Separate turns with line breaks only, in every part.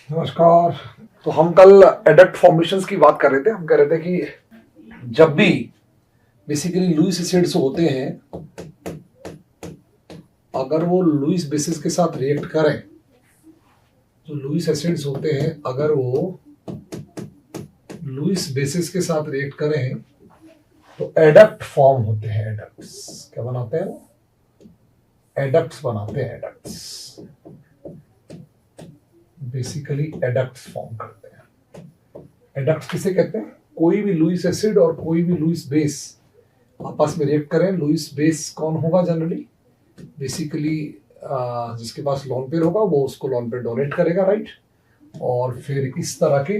नमस्कार। तो हम कल एडक्ट फॉर्मेशंस की बात कर रहे थे। हम कह रहे थे कि जब भी बेसिकली लुईस एसिड्स होते हैं, अगर वो लुईस बेसिस के साथ रिएक्ट करें, जो लुईस एसिड्स होते हैं अगर वो लुईस बेसिस के साथ रिएक्ट करें तो एडक्ट फॉर्म होते हैं। एडक्ट्स क्या बनाते हैं? एडक्ट्स बनाते हैं। एडक्ट्स बेसिकली एडक्ट्स फॉर्म करते हैं। एडक्ट्स किसे कहते हैं? कोई भी लुईस एसिड और कोई भी लुईस बेस आपस में रिएक्ट करें। लुईस बेस कौन होगा? जनरली बेसिकली जिसके पास लोन पेयर होगा वो उसको लोन पेयर डोनेट करेगा, राइट। और फिर इस तरह के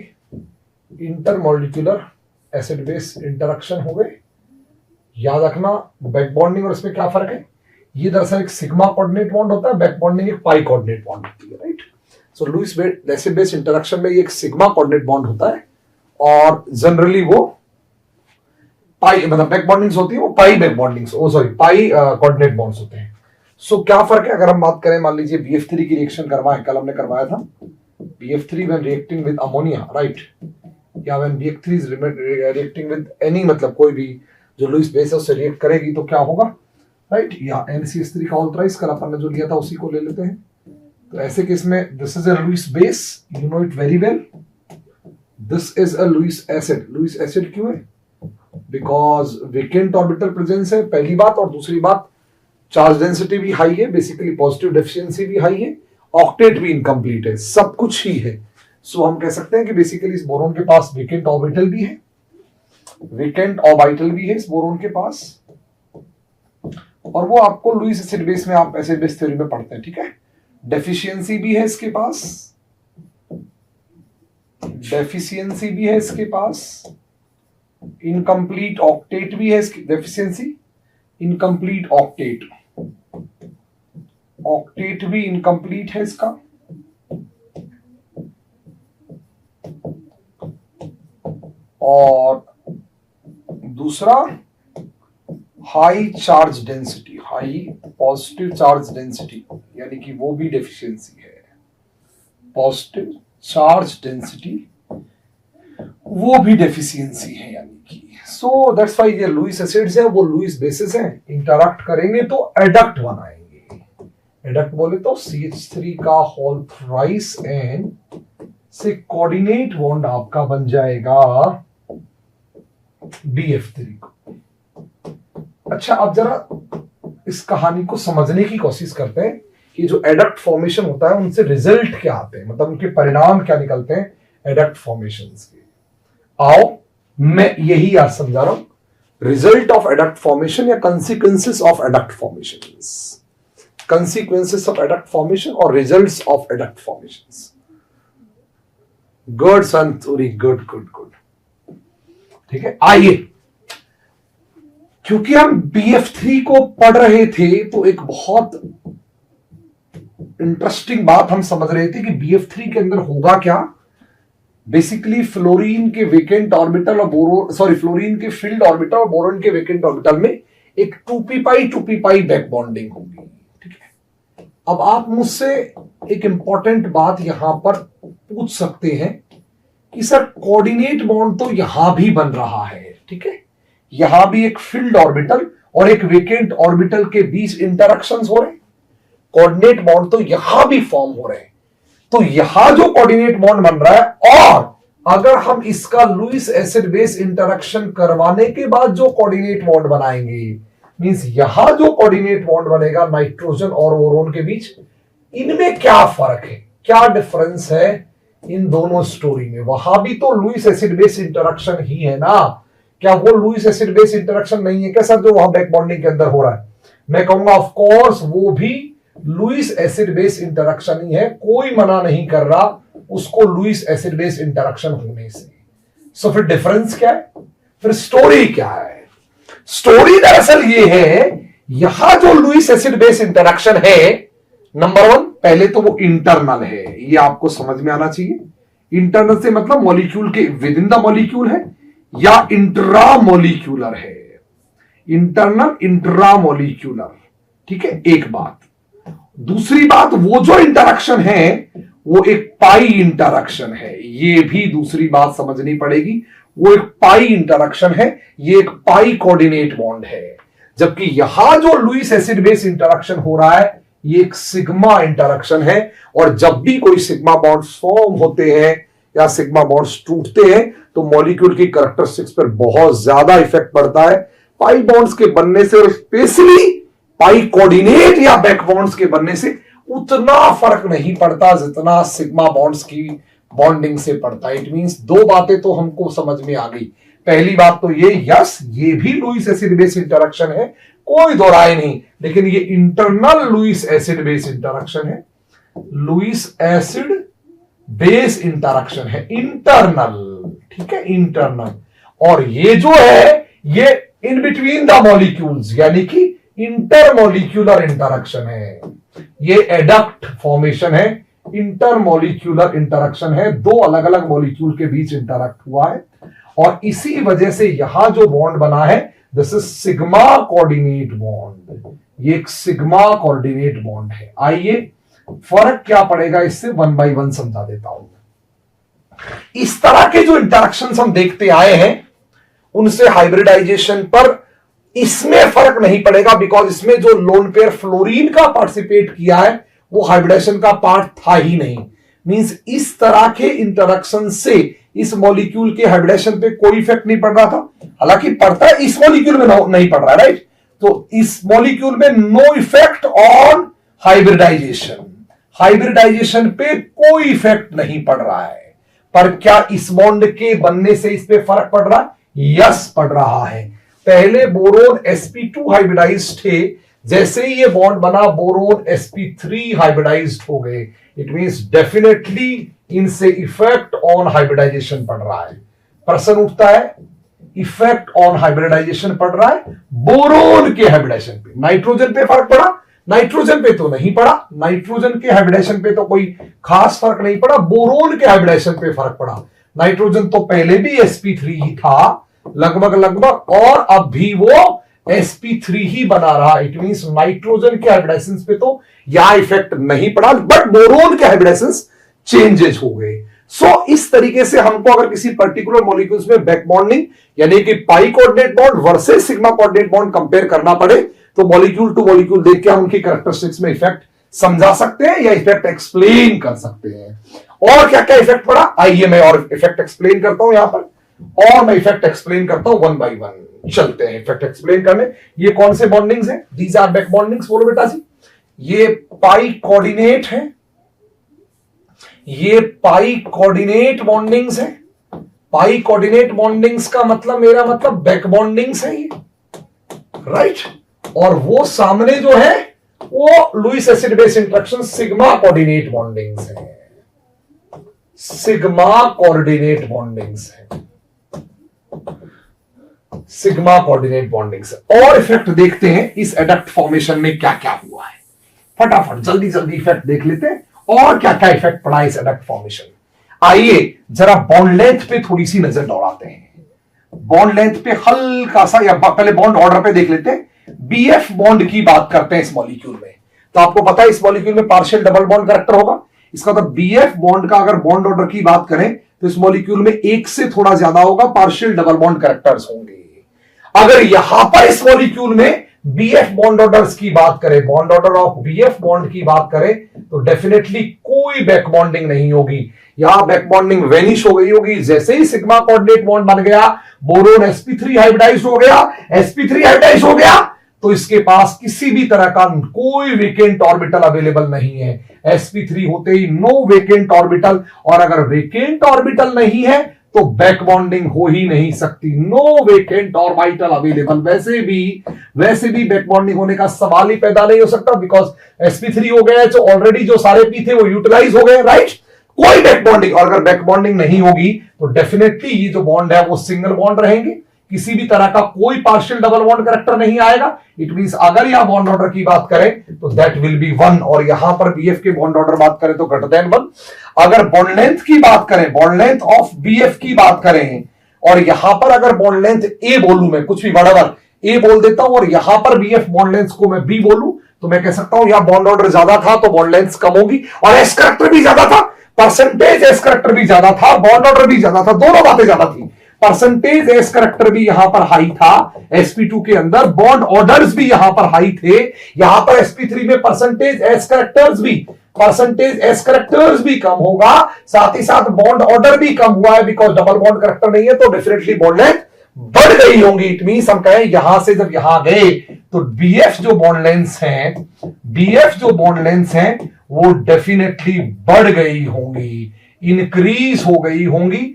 इंटरमॉलिक्यूलर एसिड बेस इंटरेक्शन हो गए। याद रखना बैक बॉन्डिंग और इसमें क्या फर्क है? ये दरअसल एक सिग्मा कोऑर्डिनेट बॉन्ड होता है, बैक बॉन्डिंग एक पाई कोऑर्डिनेट बॉन्ड होती है, राइट। सो लुईस एसिड बेस इंटरेक्शन में ये एक सिग्मा कोऑर्डिनेट बॉन्ड होता है और जनरली वो पाई मतलब बैक बॉन्डिंग्स होती है, वो पाई back bondings pi coordinate bonds होते हैं। सो क्या फर्क है? अगर हम बात करें, मान लीजिए BF3 की रिएक्शन करवाएं, कल हमने करवाया था BF3 when reacting with ammonia, right, या when BF3 is reacting with any, मतलब कोई भी जो लुईस बेस है उससे रिएक्ट करेगी तो क्या होगा, राइट। या NCH3 का ऑल्ट्राइज कल अपन ने जो लिया था उसी को ले लेते हैं। तो ऐसे केस में this is a Lewis base, you know it very well. This is a Lewis acid. Lewis acid क्यों है? बिकॉज वेकेंट ऑर्बिटल प्रेजेंस है, पहली बात। और दूसरी बात, चार्ज डेंसिटी भी हाई है, बेसिकली पॉजिटिव डेफिशिएंसी भी हाई है, ऑक्टेट भी इनकम्प्लीट है, सब कुछ ही है। सो हम कह सकते हैं कि बेसिकली इस बोरोन के पास वेकेंट ऑर्बिटल भी है, वेकेंट ऑर्बिटल भी है इस बोरोन के पास। और वो आपको लुईस एसिड बेस में आप एसिड बेस थ्योरी में पढ़ते हैं, ठीक है। डेफिशिएंसी भी है इसके पास, डेफिशिएंसी भी है इसके पास, इनकम्प्लीट ऑक्टेट भी है इसकी डेफिशिएंसी, इनकम्प्लीट ऑक्टेट, ऑक्टेट भी इनकम्प्लीट है इसका। और दूसरा high charge density, high positive charge density, यानी कि वो भी डेफिशिएंसी है। पॉजिटिव चार्ज डेंसिटी वो भी डेफिशिएंसी है, यानी कि सो दैट्स व्हाई ये लुईस एसिड्स है, वो लुईस बेसिस है, इंटरैक्ट करेंगे तो एडक्ट बनाएंगे। एडक्ट बोले तो CH3 का होल थ्राइस एन से कोऑर्डिनेट बॉन्ड आपका बन जाएगा BF3 को। अच्छा, अब जरा इस कहानी को समझने की कोशिश करते हैं कि जो एडक्ट फॉर्मेशन होता है उनसे रिजल्ट क्या आते हैं, मतलब उनके परिणाम क्या निकलते हैं एडक्ट फॉर्मेशंस के। आओ मैं यही आज समझा रहा हूं, रिजल्ट ऑफ एडक्ट फॉर्मेशन या consequences of adduct formations, consequences of adduct formation और results of adduct formations. Good संतूरी, गुड गुड गुड, ठीक है। आइए, क्योंकि हम BF3 को पढ़ रहे थे तो एक बहुत इंटरेस्टिंग बात हम समझ रहे थे कि BF3 के अंदर होगा क्या। बेसिकली फ्लोरीन के वेकेंट ऑर्बिटल और बोरोन, फ्लोरीन के फील्ड ऑर्बिटल और बोरोन के वेकेंट ऑर्बिटल में एक 2p-2p बैक बॉन्डिंग होगी, ठीक है। अब आप मुझसे एक इंपॉर्टेंट बात यहां पर पूछ सकते हैं कि सर कोऑर्डिनेट बॉन्ड तो यहां भी बन रहा है, ठीक है, यहां भी एक फील्ड ऑर्बिटल और एक वेकेंट ऑर्बिटल के बीच इंटरेक्शंस हो रहे हैं, कोऑर्डिनेट बॉन्ड तो यहां भी फॉर्म हो रहे हैं। तो यहां जो कोऑर्डिनेट बॉन्ड बन रहा है, और अगर हम इसका लुईस एसिड बेस इंटरेक्शन करवाने के बाद जो कोऑर्डिनेट बॉन्ड बनाएंगे, मींस यहां जो कोऑर्डिनेट बॉन्ड बनेगा नाइट्रोजन और बोरोन के बीच, इनमें क्या फर्क है, क्या डिफरेंस है इन दोनों स्टोरी में? वहां भी तो लुईस एसिड बेस इंटरेक्शन ही है ना। क्या वो लुईस एसिड बेस इंटरेक्शन नहीं है क्या सर जो वहां बैक बॉन्डिंग के अंदर हो रहा है? मैं कहूंगा ऑफ कोर्स वो भी लुईस एसिड बेस इंटरेक्शन ही है, कोई मना नहीं कर रहा उसको लुईस एसिड बेस इंटरेक्शन होने से। सो फिर डिफरेंस क्या है, फिर स्टोरी क्या है? स्टोरी दरअसल ये है, यहां जो लुईस एसिड बेस इंटरेक्शन है, नंबर 1, पहले तो वो इंटरनल है, ये आपको समझ में आना चाहिए। इंटरनल से मतलब मॉलिक्यूल के विद इन द मॉलिक्यूल है या इंट्रामोलिक्यूलर है, इंटरनल इंट्रामोलिक्यूलर, ठीक है, एक बात। दूसरी बात, वो जो इंटरेक्शन है वो एक पाई इंटरैक्शन है। ये भी दूसरी बात समझनी पड़ेगी, वो एक पाई इंटरैक्शन है, ये एक पाई कोऑर्डिनेट बॉन्ड है। जबकि यहां जो लुईस एसिड बेस इंटरैक्शन हो रहा है ये एक सिग्मा इंटरैक्शन है। और जब भी कोई सिग्मा बॉन्ड्स फॉर्म होते हैं या सिग्मा बॉन्ड्स टूटते हैं तो मॉलिक्यूल की कैरेक्टरिस्टिक्स पर बहुत ज्यादा इफेक्ट पड़ता है। पाई बॉन्ड्स के बनने से और स्पेशली पाई कोऑर्डिनेट या बैक बॉन्ड्स के बनने से उतना फर्क नहीं पड़ता जितना सिग्मा बॉन्ड्स की बॉन्डिंग से पड़ता है। इट मींस दो बातें तो हमको समझ में आ गई। पहली बात तो यस ये भी लुईस एसिड बेस इंटरैक्शन है, कोई दो राय नहीं, लेकिन ये internal Lewis acid base interaction है। लुईस एसिड बेस इंटरैक्शन है इंटरनल, ठीक है, इंटरनल। और ये जो है ये इन बिटवीन द मॉलिक्यूल्स यानी कि इंटरमॉलिक्यूलर इंटरैक्शन है। ये एडक्ट फॉर्मेशन है, इंटरमॉलिक्यूलर इंटरैक्शन है, दो अलग अलग मॉलिक्यूल के बीच इंटरैक्ट हुआ है। और इसी वजह से यहां जो बॉन्ड बना है this is sigma coordinate bond. ये एक सिग्मा कोऑर्डिनेट बॉन्ड है। आइए फर्क क्या पड़ेगा इससे वन बाय वन समझा देता हूं। इस तरह के जो इंटरैक्शंस हम देखते आए हैं उनसे हाइब्रिडाइजेशन पर इसमें फर्क नहीं पड़ेगा, बिकॉज इसमें जो लोन पेयर फ्लोरीन का पार्टिसिपेट किया है वो हाइब्रिडेशन का पार्ट था ही नहीं। मींस इस तरह के इंटरैक्शन से इस मॉलिक्यूल के हाइब्रिडेशन पे कोई इफेक्ट नहीं पड़ रहा था। हालांकि पड़ता है, इस मॉलिक्यूल में नहीं पड़ रहा है, राइट। तो इस मॉलिक्यूल में no effect on hybridization, hybridization पे कोई इफेक्ट नहीं पड़ रहा है। पर क्या इस बॉन्ड के बनने से इस पे फर्क पड़ रहा है? यस, पड़ रहा है। पहले बोरोन sp2 हाइब्रिडाइज्ड थे, जैसे ही ये बॉन्ड बना बोरोन sp3 हाइब्रिडाइज्ड हो गए। इट मींस डेफिनेटली इनसे इफेक्ट ऑन हाइब्रिडाइजेशन पड़ रहा है। प्रश्न उठता है इफेक्ट ऑन हाइब्रिडाइजेशन पड़ रहा है बोरोन के हाइब्रिडाइजेशन पे। नाइट्रोजन पे फर्क पड़ा? नाइट्रोजन पे तो नहीं पड़ा। नाइट्रोजन के हाइब्रिडेशन पे तो कोई खास फर्क नहीं पड़ा, बोरोन के हाइब्रिडेशन पे फर्क पड़ा। नाइट्रोजन तो पहले भी sp3 ही था लगभग, और अब भी वो sp3 ही बना रहा। इट मींस नाइट्रोजन के हाइब्रिडेशंस पे तो यह इफेक्ट नहीं पड़ा, बट बोरोन के हाइब्रिडेशंस चेंजेस हो गए। सो इस तरीके से हमको अगर किसी पर्टिकुलर मॉलिक्यूल्स में बैक बॉन्डिंग यानी कि pi coordinate bond versus sigma coordinate bond compare करना पड़े तो मॉलिक्यूल टू मॉलिक्यूल देख के हम उनकी कैरेक्टरिस्टिक्स में इफेक्ट समझा सकते हैं या इफेक्ट एक्सप्लेन कर सकते हैं। और क्या क्या इफेक्ट पड़ा, आइए मैं और इफेक्ट एक्सप्लेन करता हूं यहां पर, और मैं इफेक्ट एक्सप्लेन करता हूं वन बाय वन। चलते हैं इफेक्ट एक्सप्लेन करने। ये कौन से बॉन्डिंग्स हैं? These are back bondings. बोलो बेटा जी, ये पाई कोऑर्डिनेट है, ये पाई कोऑर्डिनेट बॉन्डिंग्स है। पाई कोऑर्डिनेट बॉन्डिंग्स का मतलब मेरा मतलब बैक बॉन्डिंग्स है ये, राइट। और वो सामने जो है वो Lewis acid base interaction sigma coordinate bondings है, सिग्मा कोऑर्डिनेट बॉन्डिंग्स है, सिग्मा कोऑर्डिनेट बॉन्डिंग्स है। और इफेक्ट देखते हैं इस एडक्ट फॉर्मेशन में क्या क्या हुआ है। फटाफट जल्दी जल्दी इफेक्ट देख लेते हैं और क्या क्या इफेक्ट पड़ा इस एडक्ट फॉर्मेशन। आइए जरा बॉन्ड लेंथ पे थोड़ी सी नजर दौड़ाते हैं। बॉन्ड लेंथ पे हल्का सा, या पहले बॉन्ड ऑर्डर पे देख लेते हैं। बीएफ बॉन्ड की बात करते हैं इस मॉलिक्यूल में, तो आपको पता है इस मॉलिक्यूल में पार्शियल डबल बॉन्ड कैरेक्टर होगा। इसका मतलब बीएफ बॉन्ड का अगर बॉन्ड ऑर्डर की बात करें तो इस मॉलिक्यूल में एक से थोड़ा ज्यादा होगा पार्शियल डबल बॉन्ड कैरेक्टर्स होंगे। अगर यहां पर इस मॉलिक्यूल में बीएफ बॉन्ड ऑर्डर्स की बात करें, bond order of BF bond की बात करें तो डेफिनेटली कोई बैक बॉन्डिंग नहीं होगी। यहां बैक बॉन्डिंग वेनिश हो गई होगी। जैसे ही सिग्मा कोऑर्डिनेट बॉन्ड बन गया, बोरोन sp3 हाइब्रिडाइज हो गया, sp3 हाइब्रिडाइज हो गया, तो इसके पास किसी भी तरह का कोई वेकेंट ऑर्बिटल अवेलेबल नहीं है। sp3 होते ही नो वेकेंट ऑर्बिटल, और अगर वेकेंट ऑर्बिटल नहीं है तो बैक बॉन्डिंग हो ही नहीं सकती। No vacant orbital available. वैसे भी बैक बॉन्डिंग होने का सवाल ही पैदा नहीं हो सकता, बिकॉज sp3 हो गया तो ऑलरेडी जो सारे पी थे वो यूटिलाइज हो गए, राइट। कोई बैक बॉन्डिंग, और अगर बैक बॉन्डिंग नहीं होगी तो डेफिनेटली ये जो बॉन्ड है वो सिंगल बॉन्ड रहेंगे, किसी भी तरह का कोई पार्शियल डबल बॉन्ड कैरेक्टर नहीं आएगा। इट मींस अगर यहां बॉन्ड ऑर्डर की बात करें तो दैट विल बी 1, और यहां पर बीएफ के बॉन्ड ऑर्डर बात करें तो ग्रेटर देन 1। अगर बॉन्ड लेंथ की बात करें, बॉन्ड लेंथ ऑफ बीएफ की बात करें, और यहां पर अगर बॉन्ड लेंथ ए बोलूं, मैं कुछ भी बराबर ए बोल देता हूं, और यहां पर बीएफ बॉन्ड लेंथ को मैं बी बोलूं, तो मैं कह सकता हूं यहां बॉन्ड ऑर्डर ज्यादा था तो बॉन्ड लेंथ कम होगी, और एस कैरेक्टर भी ज्यादा था परसेंटेज एस करेक्टर भी ज्यादा था, बॉन्ड ऑर्डर भी ज्यादा था, दोनों बातें ज्यादा थी। परसेंटेज एस करेक्टर भी यहां पर हाई था sp2 के अंदर, बॉन्ड ऑर्डर्स भी यहां पर हाई थे। यहां पर sp3 में परसेंटेज एस करेक्टर्स भी कम होगा, साथ ही साथ बॉन्ड ऑर्डर भी कम हुआ है, बिकॉज डबल बॉन्ड करेक्टर नहीं है तो डेफिनेटली बॉन्ड लेंथ बढ़ गई होंगी। इट मींस हम कहें यहां से जब यहां गए तो बीएफ जो बॉन्ड लेंथ हैं वो डेफिनेटली बढ़ गई होंगी, इंक्रीज हो गई होंगी,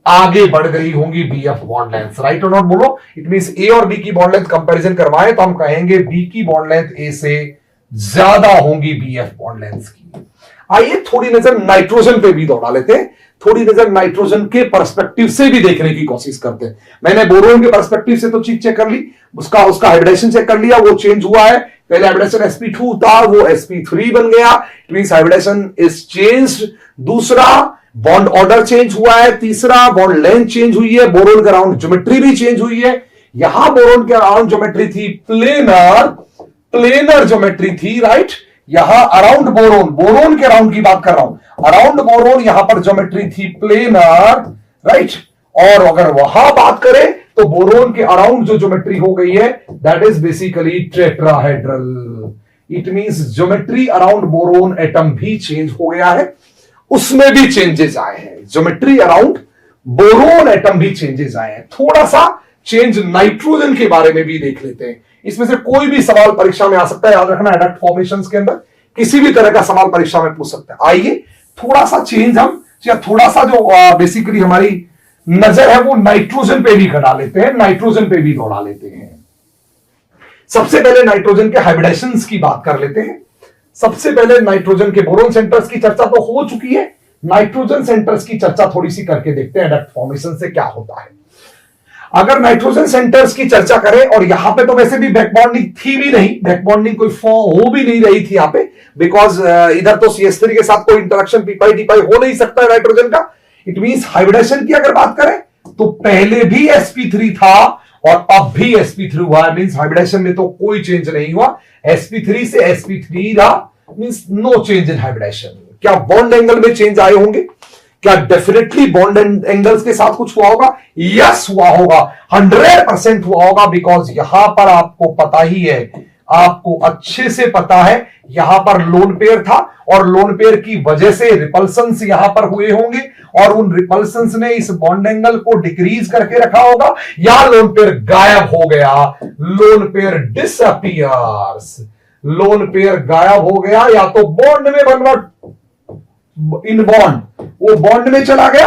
आगे बढ़ गई होंगी बीएफ बॉन्ड लेंथ। राइट और नॉट बोलो। इट मींस ए और बी की बॉन्ड लेंथ कंपैरिजन करवाए तो हम कहेंगे बी की बॉन्ड लेंथ ए से ज्यादा होंगी बीएफ बॉन्ड लेंथ की। आइए थोड़ी नजर नाइट्रोजन पे भी दौड़ा लेते हैं, थोड़ी नजर नाइट्रोजन के पर्सपेक्टिव से भी देखने की कोशिश करते हैं। मैंने बोरोन के पर्सपेक्टिव से तो चीज चेक कर ली, उसका हाइब्रिडेशन चेक कर लिया, वो चेंज हुआ है। पहले हाइब्रिडेशन sp2 था, वो sp3 बन गया। It means hybridization is changed. दूसरा, बॉन्ड ऑर्डर चेंज हुआ है। तीसरा, बॉन्ड लेंथ चेंज हुई है। बोरोन के अराउंड ज्योमेट्री भी चेंज हुई है। यहां बोरोन के अराउंड ज्योमेट्री थी प्लेनर ज्योमेट्री थी, राइट। यहां अराउंड बोरोन के अराउंड की बात कर रहा हूं, अराउंड बोरोन यहां पर ज्योमेट्री थी प्लेनर, राइट। और अगर वहां बात करें तो बोरोन के अराउंड जो ज्योमेट्री हो गई है that is basically tetrahedral. It means geometry around boron atom भी चेंज हो गया है, उसमें भी चेंजेस आए हैं। ज्योमेट्री अराउंड बोरोन एटम भी चेंजेस आए हैं। थोड़ा सा चेंज नाइट्रोजन के बारे में भी देख लेते हैं। इसमें से कोई भी सवाल परीक्षा में आ सकता है, याद रखना। एडक्ट फॉर्मेशंस के अंदर किसी भी तरह का सवाल परीक्षा में पूछ सकता है। आइए थोड़ा सा चेंज हम, या थोड़ा सा जो बेसिकली हमारी नजर है वो नाइट्रोजन पे भी घटा लेते हैं, नाइट्रोजन पे भी दौड़ा लेते हैं। सबसे पहले नाइट्रोजन के हाइब्रिडेशंस की बात कर लेते हैं। सबसे पहले नाइट्रोजन के बोरोन सेंटर्स की चर्चा तो हो चुकी है, नाइट्रोजन सेंटर्स की चर्चा थोड़ी सी करके देखते हैं एडक्ट फॉर्मेशन से क्या होता है। अगर नाइट्रोजन सेंटर्स की चर्चा करें, और यहां पे तो वैसे भी बैक बॉन्डिंग थी भी नहीं, बैक बॉन्डिंग कोई फॉर्म हो भी नहीं रही थी यहां पे, बिकॉज इधर तो CH3 के साथ कोई इंटरेक्शन पीपाई टीपाई हो नहीं सकता है नाइट्रोजन का। इट मींस हाइब्रिडेशन की अगर बात करें तो पहले भी sp3 था और अब भी sp3 हुआ, मींस हाइब्रिडेशन में तो कोई चेंज नहीं हुआ। sp3 से sp3 रहा, means no change in hybridization. क्या बॉन्ड एंगल में चेंज आए होंगे? क्या डेफिनेटली बॉन्ड एंगल्स के साथ कुछ हुआ होगा? यस हुआ होगा, 100% हुआ होगा, बिकॉज यहां पर आपको पता ही है, आपको अच्छे से पता है, यहां पर लोन पेयर था और लोन पेयर की वजह से रिपल्सन्स यहां पर हुए होंगे और उन रिपल्सन्स ने इस बॉन्ड एंगल को डिक्रीज करके रखा होगा, या लोन पेयर गायब हो गया, lone pair disappears, lone pair गायब हो गया, या तो बॉन्ड में कन्वर्ट इन बॉन्ड, वो बॉन्ड में चला गया।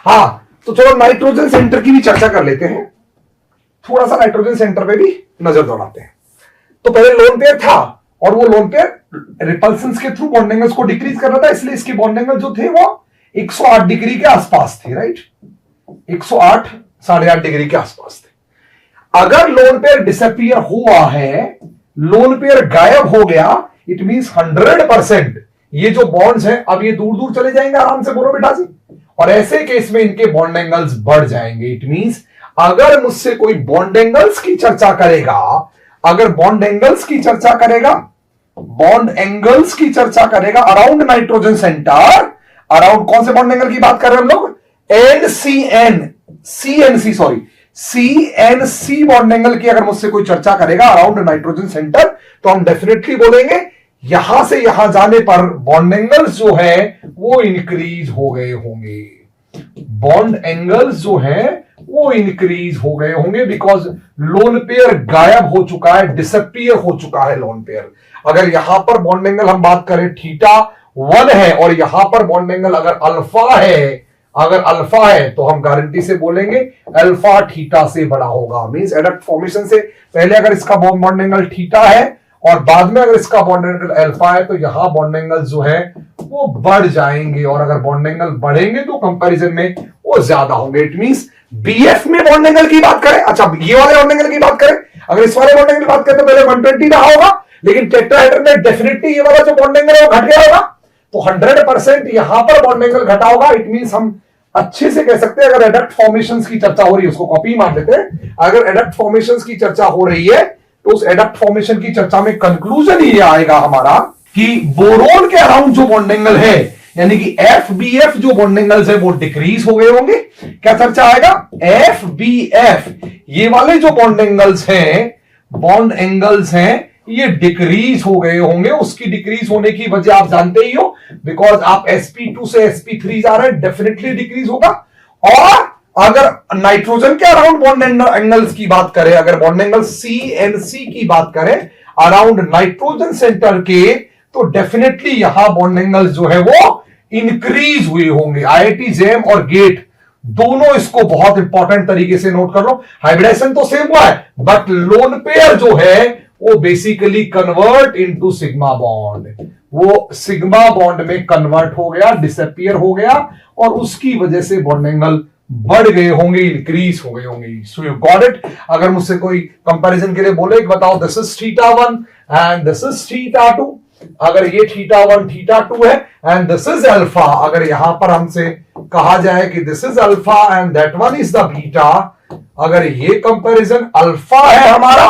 हां, तो चलो नाइट्रोजन सेंटर की भी चर्चा कर लेते हैं। थोड़ा सा नाइट्रोजन सेंटर पे भी नजर दौड़ाते हैं। तो पहले लोन पेयर था और वो लोन पेयर रिपल्सन्स के थ्रू बॉन्ड एंगल्स को डिक्रीज कर रहा था, इसलिए इसके बॉन्ड एंगल जो थे वो 108 डिग्री के आसपास थे, राइट। 108 8.5 डिग्री के आसपास थे। अगर लोन पेयर डिसअपियर हुआ है, लोन पेयर गायब हो गया, इट मींस 100% ये जो बॉन्ड्स हैं अब ये दूर दूर चले जाएंगे आराम से, बोलो बेटा जी, और ऐसे केस में इनके बॉन्ड एंगल्स बढ़ जाएंगे। इट मींस अगर मुझसे कोई बॉन्ड एंगल्स की चर्चा करेगा, अगर बॉन्ड एंगल्स की चर्चा करेगा, बॉन्ड एंगल्स की चर्चा करेगा अराउंड नाइट्रोजन सेंटर, अराउंड कौन से बॉन्ड एंगल की बात कर रहे हैं हम लोग? CNC बॉन्ड एंगल की अगर मुझसे कोई चर्चा करेगा अराउंड नाइट्रोजन सेंटर, तो हम डेफिनेटली बोलेंगे यहां से यहां जाने पर बॉन्ड एंगल्स जो है वो इंक्रीज हो गए होंगे, बॉन्ड एंगल्स जो है वो इंक्रीज हो गए होंगे, बिकॉज लोन पेयर गायब हो चुका है, डिसअपियर हो चुका है लोन पेयर। अगर यहां पर बॉन्ड एंगल हम बात करें θ1 है और यहां पर बॉन्ड एंगल अगर अल्फा है, अगर अल्फा है तो हम गारंटी से बोलेंगे अल्फा θ से बड़ा होगा। मींस एडक्ट फॉर्मेशन से पहले अगर इसका बॉन्ड एंगल θ है और बाद में अगर इसका बॉन्ड एंगल अल्फा है, तो यहां बॉन्ड एंगल जो है वो बढ़ जाएंगे, और अगर बॉन्ड एंगल बढ़ेंगे तो कंपैरिजन में वो ज्यादा होंगे। इट मींस बीएफ में बॉन्ड एंगल की बात करें, अच्छा ये वाले बॉन्ड एंगल की बात करें, अगर इस वाले बॉन्ड एंगल की बात करें तो पहले 120 रहा होगा, लेकिन टेट्राहेड्रल में डेफिनेटली ये वाला जो बॉन्ड एंगल है वो घट गया होगा, तो 100% यहां पर बॉन्ड एंगल घटा होगा। इट मींस हम अच्छे से कह सकते हैं, अगर एडक्ट फॉर्मेशंस की चर्चा हो रही है, उसको कॉपी मार देते हैं, अगर एडक्ट फॉर्मेशंस की चर्चा हो रही है तो उस एडक्ट फॉर्मेशन की चर्चा में कंक्लूजन ये आएगा हमारा कि बोरोन के अराउंड जो बॉन्ड एंगल है, यानी कि एफ बी एफ जो बॉन्ड एंगल्स है वो डिक्रीज हो गए होंगे। क्या चर्चा आएगा? एफ बी एफ ये वाले जो बॉन्ड एंगल्स हैं ये डिक्रीज हो गए होंगे। उसकी डिक्रीज होने की वजह आप जानते ही हो, बिकॉज आप sp2 से sp3 जा रहे हैं, डेफिनेटली डिक्रीज होगा। और अगर नाइट्रोजन के अराउंड बॉन्ड एंगल्स की बात करें, अगर बॉन्ड एंगल सी एंड सी की बात करें अराउंड नाइट्रोजन सेंटर के, तो डेफिनेटली यहां बॉन्ड एंगल्स जो है वो इंक्रीज हुए होंगे। IIT जेम और गेट दोनों इसको बहुत इंपॉर्टेंट तरीके से नोट कर लो। हाइब्रिडेशन तो सेम हुआ है, बट लोन पेयर जो है वो basically convert into sigma bond, वो सिग्मा बॉन्ड में कन्वर्ट हो गया, डिसअपियर हो गया, और उसकी वजह से बॉन्ड एंगल बढ़ गए होंगे, इंक्रीज हो गए होंगे। So you got it. अगर मुझसे कोई कंपैरिजन के लिए बोले कि बताओ this is θ1 and this is θ2, अगर ये θ1 θ2 है एंड दिस इज अल्फा, अगर यहां पर हमसे कहा जाए कि this is alpha and that one is the beta, अगर ये कंपैरिजन अल्फा है हमारा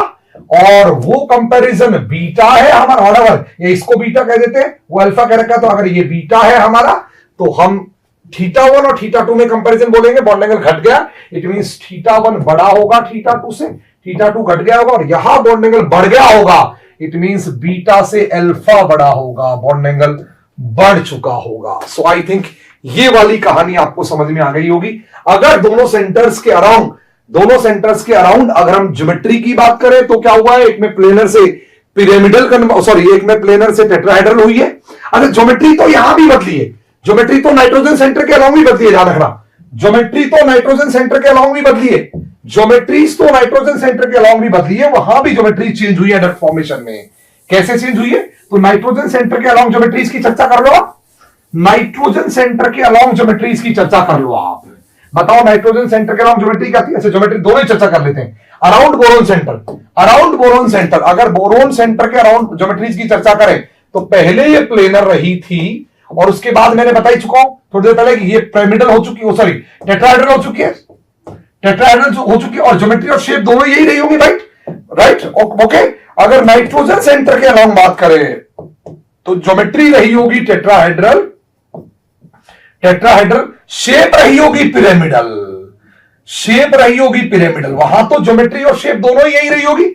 और वो कंपैरिजन बीटा है हमारा, ऑर्डर ये इसको बीटा कह देते हैं, वो अल्फा कह रखा है, तो अगर ये बीटा है हमारा तो हम θ1 और θ2 में कंपैरिजन बोलेंगे, बॉन्ड एंगल घट गया, इट मींस θ1 बड़ा होगा θ2 से, θ2 घट गया होगा, और यहां बॉन्ड एंगल बढ़ गया होगा, इट मींस बीटा से अल्फा बड़ा होगा, बॉन्ड एंगल बढ़ चुका होगा। सो आई थिंक ये वाली कहानी आपको समझ में आ गई होगी। अगर दोनों सेंटर्स के अराउंड अगर हम ज्योमेट्री की बात करें तो क्या हुआ है, एक में प्लेनर से पिरामिडल एक में प्लेनर से टेट्राहेड्रल हुई है। अगर ज्योमेट्री तो यहां भी बदली है, ज्योमेट्री तो नाइट्रोजन सेंटर के अलाउंग भी बदली है, ध्यान रखना, ज्योमेट्री तो नाइट्रोजन सेंटर के अलाउंग भी बदली है, ज्योमेट्रीज तो नाइट्रोजन सेंटर के अलाउंग भी बदली है, वहां भी ज्योमेट्री चेंज हुई है डट फॉर्मेशन में। कैसे चेंज हुई है? तो नाइट्रोजन सेंटर के अलाउंग ज्योमेट्रीज की चर्चा कर लो आप, नाइट्रोजन सेंटर के अलाउंग ज्योमेट्रीज की चर्चा कर लो आप, बताओ नाइट्रोजन सेंटर के अलाउंग ज्योमेट्री क्या थी? अच्छा, ज्योमेट्री दोनों ही चर्चा कर लेते हैं। अराउंड बोरोन सेंटर, अगर बोरोन सेंटर के अराउंड ज्योमेट्रीज की चर्चा करें तो पहले ये प्लेनर रही थी, और उसके बाद मैंने बता ही चुका हूं थोड़ी देर पहले कि ये पिरामिडल हो चुकी है, सॉरी टेट्राहेड्रल हो चुकी है, और ज्योमेट्री और शेप दोनों यही रही होगी, राइट ओके। अगर नाइट्रोजन सेंटर के अलाउंग बात करें तो ज्योमेट्री रही होगी टेट्राहेड्रल, शेप रही होगी पिरामिडल, वहां तो ज्योमेट्री और शेप दोनों ही यही रही होगी,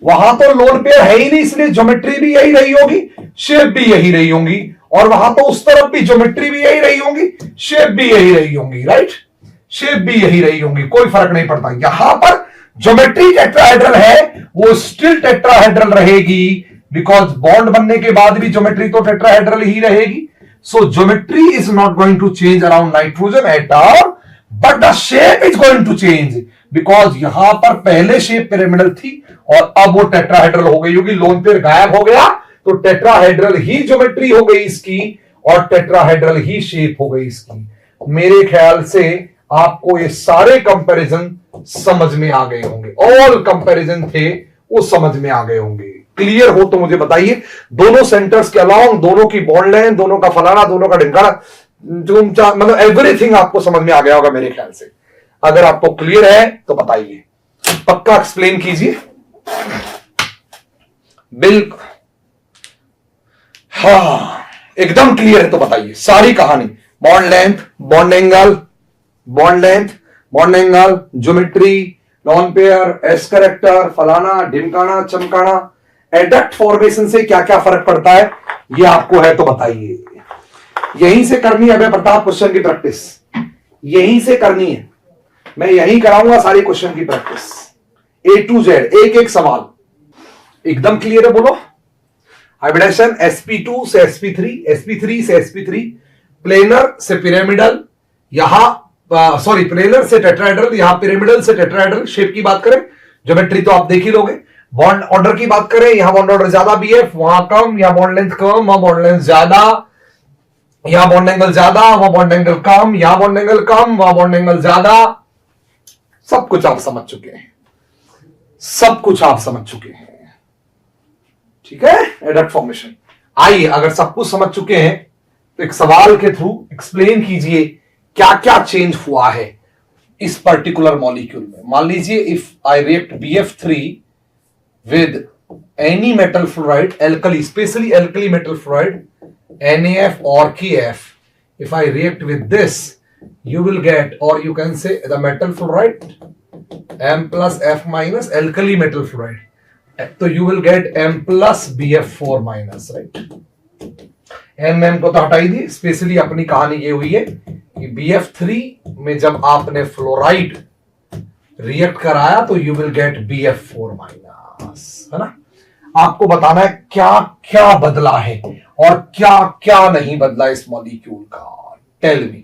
वहां तो लोन पेयर है ही नहीं, इसलिए ज्योमेट्री भी यही रही होगी, शेप भी यही रही होंगी, और वहां तो उस तरफ भी ज्योमेट्री भी यही रही होंगी, शेप भी यही रही होंगी, राइट, शेप भी यही रही होंगी, कोई फर्क नहीं पड़ता। यहां पर ज्योमेट्री टेट्राहेड्रल है, वो स्टिल टेट्राहेड्रल रहेगी, बिकॉज बॉन्ड बनने के बाद भी ज्योमेट्री तो टेट्राहेड्रल ही रहेगी। So geometry is not going to change around nitrogen at all, but the shape is going to change, because यहां पर पहले शेप पिरामिडल थी और अब वो टेट्राहेड्रल हो गई होगी, लोन पेयर गायब हो गया तो टेट्राहेड्रल ही ज्योमेट्री हो गई इसकी, और टेट्राहेड्रल ही शेप हो गई इसकी। मेरे ख्याल से आपको ये सारे कंपैरिजन समझ में आ गए होंगे, ऑल कंपैरिजन थे वो समझ में आ गए होंगे। क्लियर हो तो मुझे बताइए, दोनों सेंटर्स के अलाउंग, दोनों की बॉन्ड लेंथ, दोनों का फलाना, दोनों का ढिमकाना, मतलब एवरीथिंग आपको समझ में आ गया होगा मेरे ख्याल से। अगर आपको क्लियर है तो बताइए, पक्का एक्सप्लेन कीजिए। बिल्कुल, हाँ एकदम क्लियर है तो बताइए सारी कहानी, bond length, bond angle, geometry, lone pair, S character, फलाना ढिमकाना चमकाना, एडक्ट फॉर्मेशन से क्या क्या फर्क पड़ता है ये आपको है तो बताइए। यहीं से करनी है प्रताप क्वेश्चन की प्रैक्टिस, यहीं से करनी है, मैं यहीं कराऊंगा सारी क्वेश्चन की प्रैक्टिस, A to Z, एक एक सवाल। एकदम क्लियर है बोलो। हाइब्रिडेशन sp2 से sp3, sp3 से sp3, प्लेनर से पिरामिडल, यहां सॉरी प्लेनर से टेट्राहेड्रल, यहां पिरामिडल से टेट्राहेड्रल। शेप की बात करें, ज्योमेट्री तो आप देख ही लोगे। बॉन्ड ऑर्डर की बात करें, यहां बॉन्ड ऑर्डर ज्यादा BF, वहां कम, यहां बॉन्ड लेंथ कम, वहां बॉन्ड लेंथ ज्यादा, यहां बॉन्ड एंगल ज्यादा, वहां बॉन्ड एंगल कम, यहां बॉन्ड एंगल कम, वहां बॉन्ड एंगल ज्यादा। सब कुछ आप समझ चुके हैं, ठीक है। एडक्ट फॉर्मेशन, आइए अगर सब कुछ समझ चुके हैं तो एक सवाल के थ्रू एक्सप्लेन कीजिए क्या क्या चेंज हुआ है इस पर्टिकुलर मॉलिक्यूल में। मान लीजिए if I react BF3 with any metal fluoride, alkali, specially alkali metal fluoride, NaF और KF, if I react with this, you will get, or you can say the metal fluoride M plus F minus alkali metal fluoride, तो you will get M plus BF4 minus, right? M को तो हटाई दी, specially अपनी कहानी ये हुई है कि BF3 में जब आपने फ्लोराइड रिएक्ट कराया तो you will get BF4 minus, है ना? आपको बताना है क्या क्या बदला है और क्या क्या नहीं बदला इस मॉलिक्यूल का। टेल मी,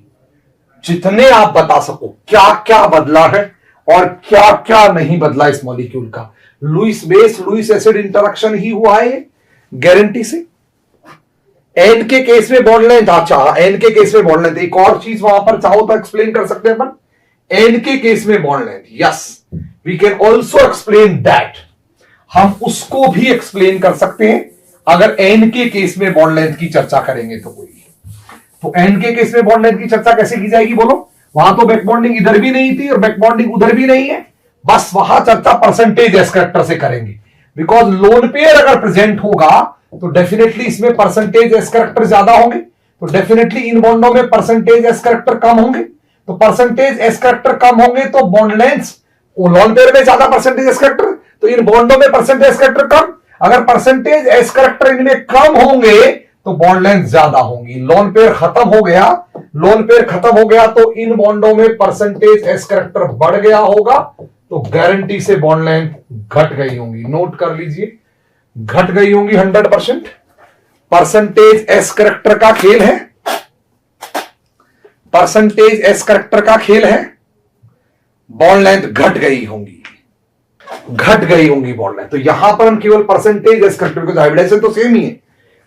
जितने आप बता सको क्या क्या बदला है और क्या क्या नहीं बदला इस मॉलिक्यूल का। Lewis base Lewis acid interaction ही हुआ है गारंटी से। एन के केस में बॉन्ड लेंथ, अच्छा एन के केस में बॉन्ड लेंथ, एक और चीज वहां पर चाहो तो एक्सप्लेन कर सकते हैं अपन। एन के केस में bond length, yes we can also explain that, हम उसको भी एक्सप्लेन कर सकते हैं अगर एन के केस में बॉन्ड लेंथ की चर्चा करेंगे तो कोई। तो एन के केस में बॉन्ड लेंथ की चर्चा कैसे की जाएगी बोलो? वहां तो बैक बॉन्डिंग इधर भी नहीं थी और बैक बॉन्डिंग उधर भी नहीं है, बस वहां चर्चा परसेंटेज एस करैक्टर से करेंगे। बिकॉज लोन पेयर अगर प्रेजेंट होगा तो डेफिनेटली इसमें परसेंटेज एस करैक्टर ज्यादा होंगे, तो डेफिनेटली इन बॉन्डों में परसेंटेज एस करैक्टर कम होंगे, तो परसेंटेज एस करैक्टर कम होंगे तो बॉन्ड लेंथ, लोन पेयर में ज्यादा परसेंटेज एस करैक्टर, तो इन बॉन्डों में परसेंटेज एस करैक्टर कम। अगर परसेंटेज एस करैक्टर इनमें कम होंगे तो बॉन्ड लेंथ ज्यादा होंगी। लोन पेयर खत्म हो गया, लोन पेयर खत्म हो गया तो इन बॉन्डों में परसेंटेज एस करैक्टर बढ़ गया होगा, तो गारंटी से बॉन्ड लेंथ घट गई होंगी। नोट कर लीजिए, घट गई होंगी 100%। परसेंटेज एस करैक्टर का खेल है, परसेंटेज एस करैक्टर का खेल है, बॉन्ड लेंथ घट गई होंगी, घट गई होंगी बॉन्ड लेंथ। तो यहां पर हम केवल percentage s character, because hybridization तो सेम ही है,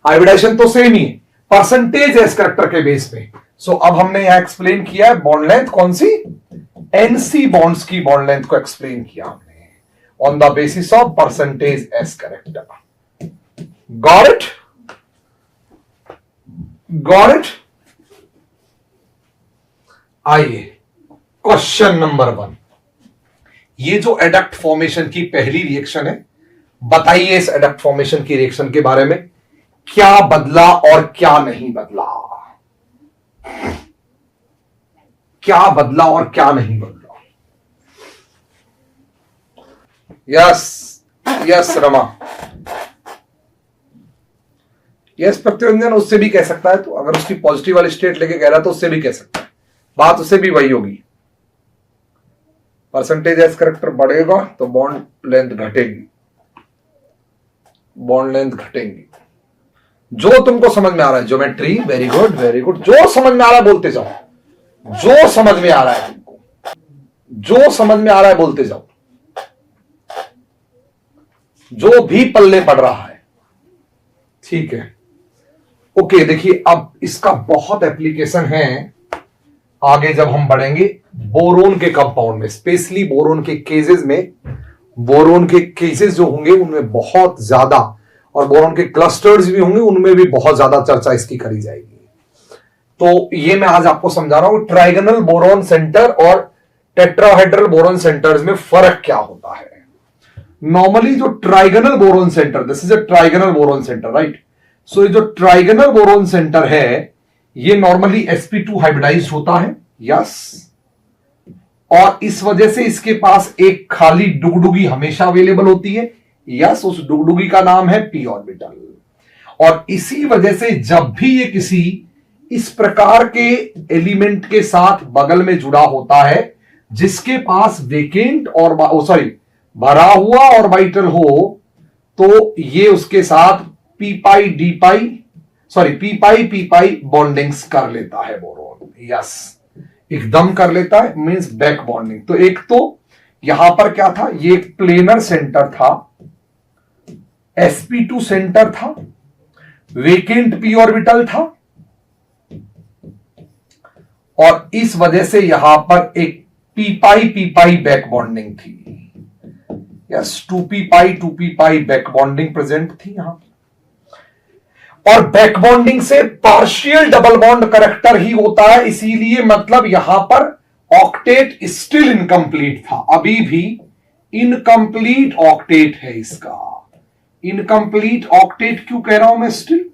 हाइब्रिडाइजेशन तो सेम ही है, परसेंटेज एस करैक्टर के बेस पे। सो अब हमने यहां एक्सप्लेन किया है बॉन्ड लेंथ, कौन सी? एनसी बॉन्ड्स की बॉन्ड लेंथ को एक्सप्लेन किया हमने on the basis of percentage s character. Got it? Got it? आइए क्वेश्चन नंबर 1, ये जो एडक्ट फॉर्मेशन की पहली रिएक्शन है, बताइए इस एडक्ट फॉर्मेशन की रिएक्शन के बारे में क्या बदला और क्या नहीं बदला, क्या बदला और क्या नहीं बदला। यस यस रमा, यस प्रत्युंजन, उससे भी कह सकता है, तो अगर उसकी पॉजिटिव वाली स्टेट लेके कह रहा है तो उससे भी कह सकता है, बात उससे भी वही होगी। परसेंटेज एस करैक्टर बढ़ेगा तो बॉन्ड लेंथ घटेगी, बॉन्ड लेंथ घटेगी। जो तुमको समझ में आ रहा है, geometry, very good very good, जो समझ में आ रहा है बोलते जाओ, जो समझ में आ रहा है तुमको, जो समझ में आ रहा है बोलते जाओ, जो भी पल्ले पड़ रहा है, ठीक है। ओके, देखिए अब इसका बहुत एप्लीकेशन है आगे जब हम बढ़ेंगे बोरोन के कंपाउंड में, स्पेशली बोरोन के केसेस में, बोरोन के केसेस जो होंगे उनमें बहुत ज्यादा, और बोरोन के क्लस्टर्स भी होंगे उनमें भी बहुत ज्यादा चर्चा इसकी करी जाएगी। तो ये मैं आज आपको समझा रहा हूं ट्राइगोनल बोरोन सेंटर और टेट्राहेड्रल बोरोन सेंटर्स में फर्क क्या होता है। नॉर्मली जो trigonal boron centre, this is a trigonal boron centre, right. So ये जो ट्राइगोनल बोरोन सेंटर है ये नॉर्मली sp2 हाइब्रिडाइज्ड होता है, यस, और इस वजह से इसके पास एक खाली डुगडुगी हमेशा अवेलेबल होती है, यस, उस डुगडुगी का नाम है p ऑर्बिटल। और इसी वजह से जब भी ये किसी इस प्रकार के एलिमेंट के साथ बगल में जुड़ा होता है जिसके पास वेकेंट और भरा हुआ ऑर्बिटल हो, तो ये उसके साथ p पाई डी पाई पी पाई बॉन्डिंग्स कर लेता है बोरोन, यस, एकदम कर लेता है, मींस बैक बॉन्डिंग। तो एक तो यहां पर क्या था, ये एक प्लेनर सेंटर था, sp2 सेंटर था, वेकेंट p ऑर्बिटल था, और इस वजह से यहां पर एक p पाई बैक बॉन्डिंग थी, यस, 2p पाई बैक बॉन्डिंग प्रेजेंट थी यहां। और बैक बॉन्डिंग से पार्शियल डबल बॉन्ड करैक्टर ही होता है, इसीलिए मतलब यहां पर ऑक्टेट स्टिल इनकम्प्लीट था, अभी भी इनकम्प्लीट ऑक्टेट है इसका। इनकम्प्लीट ऑक्टेट क्यों कह रहा हूं मैं स्टिल?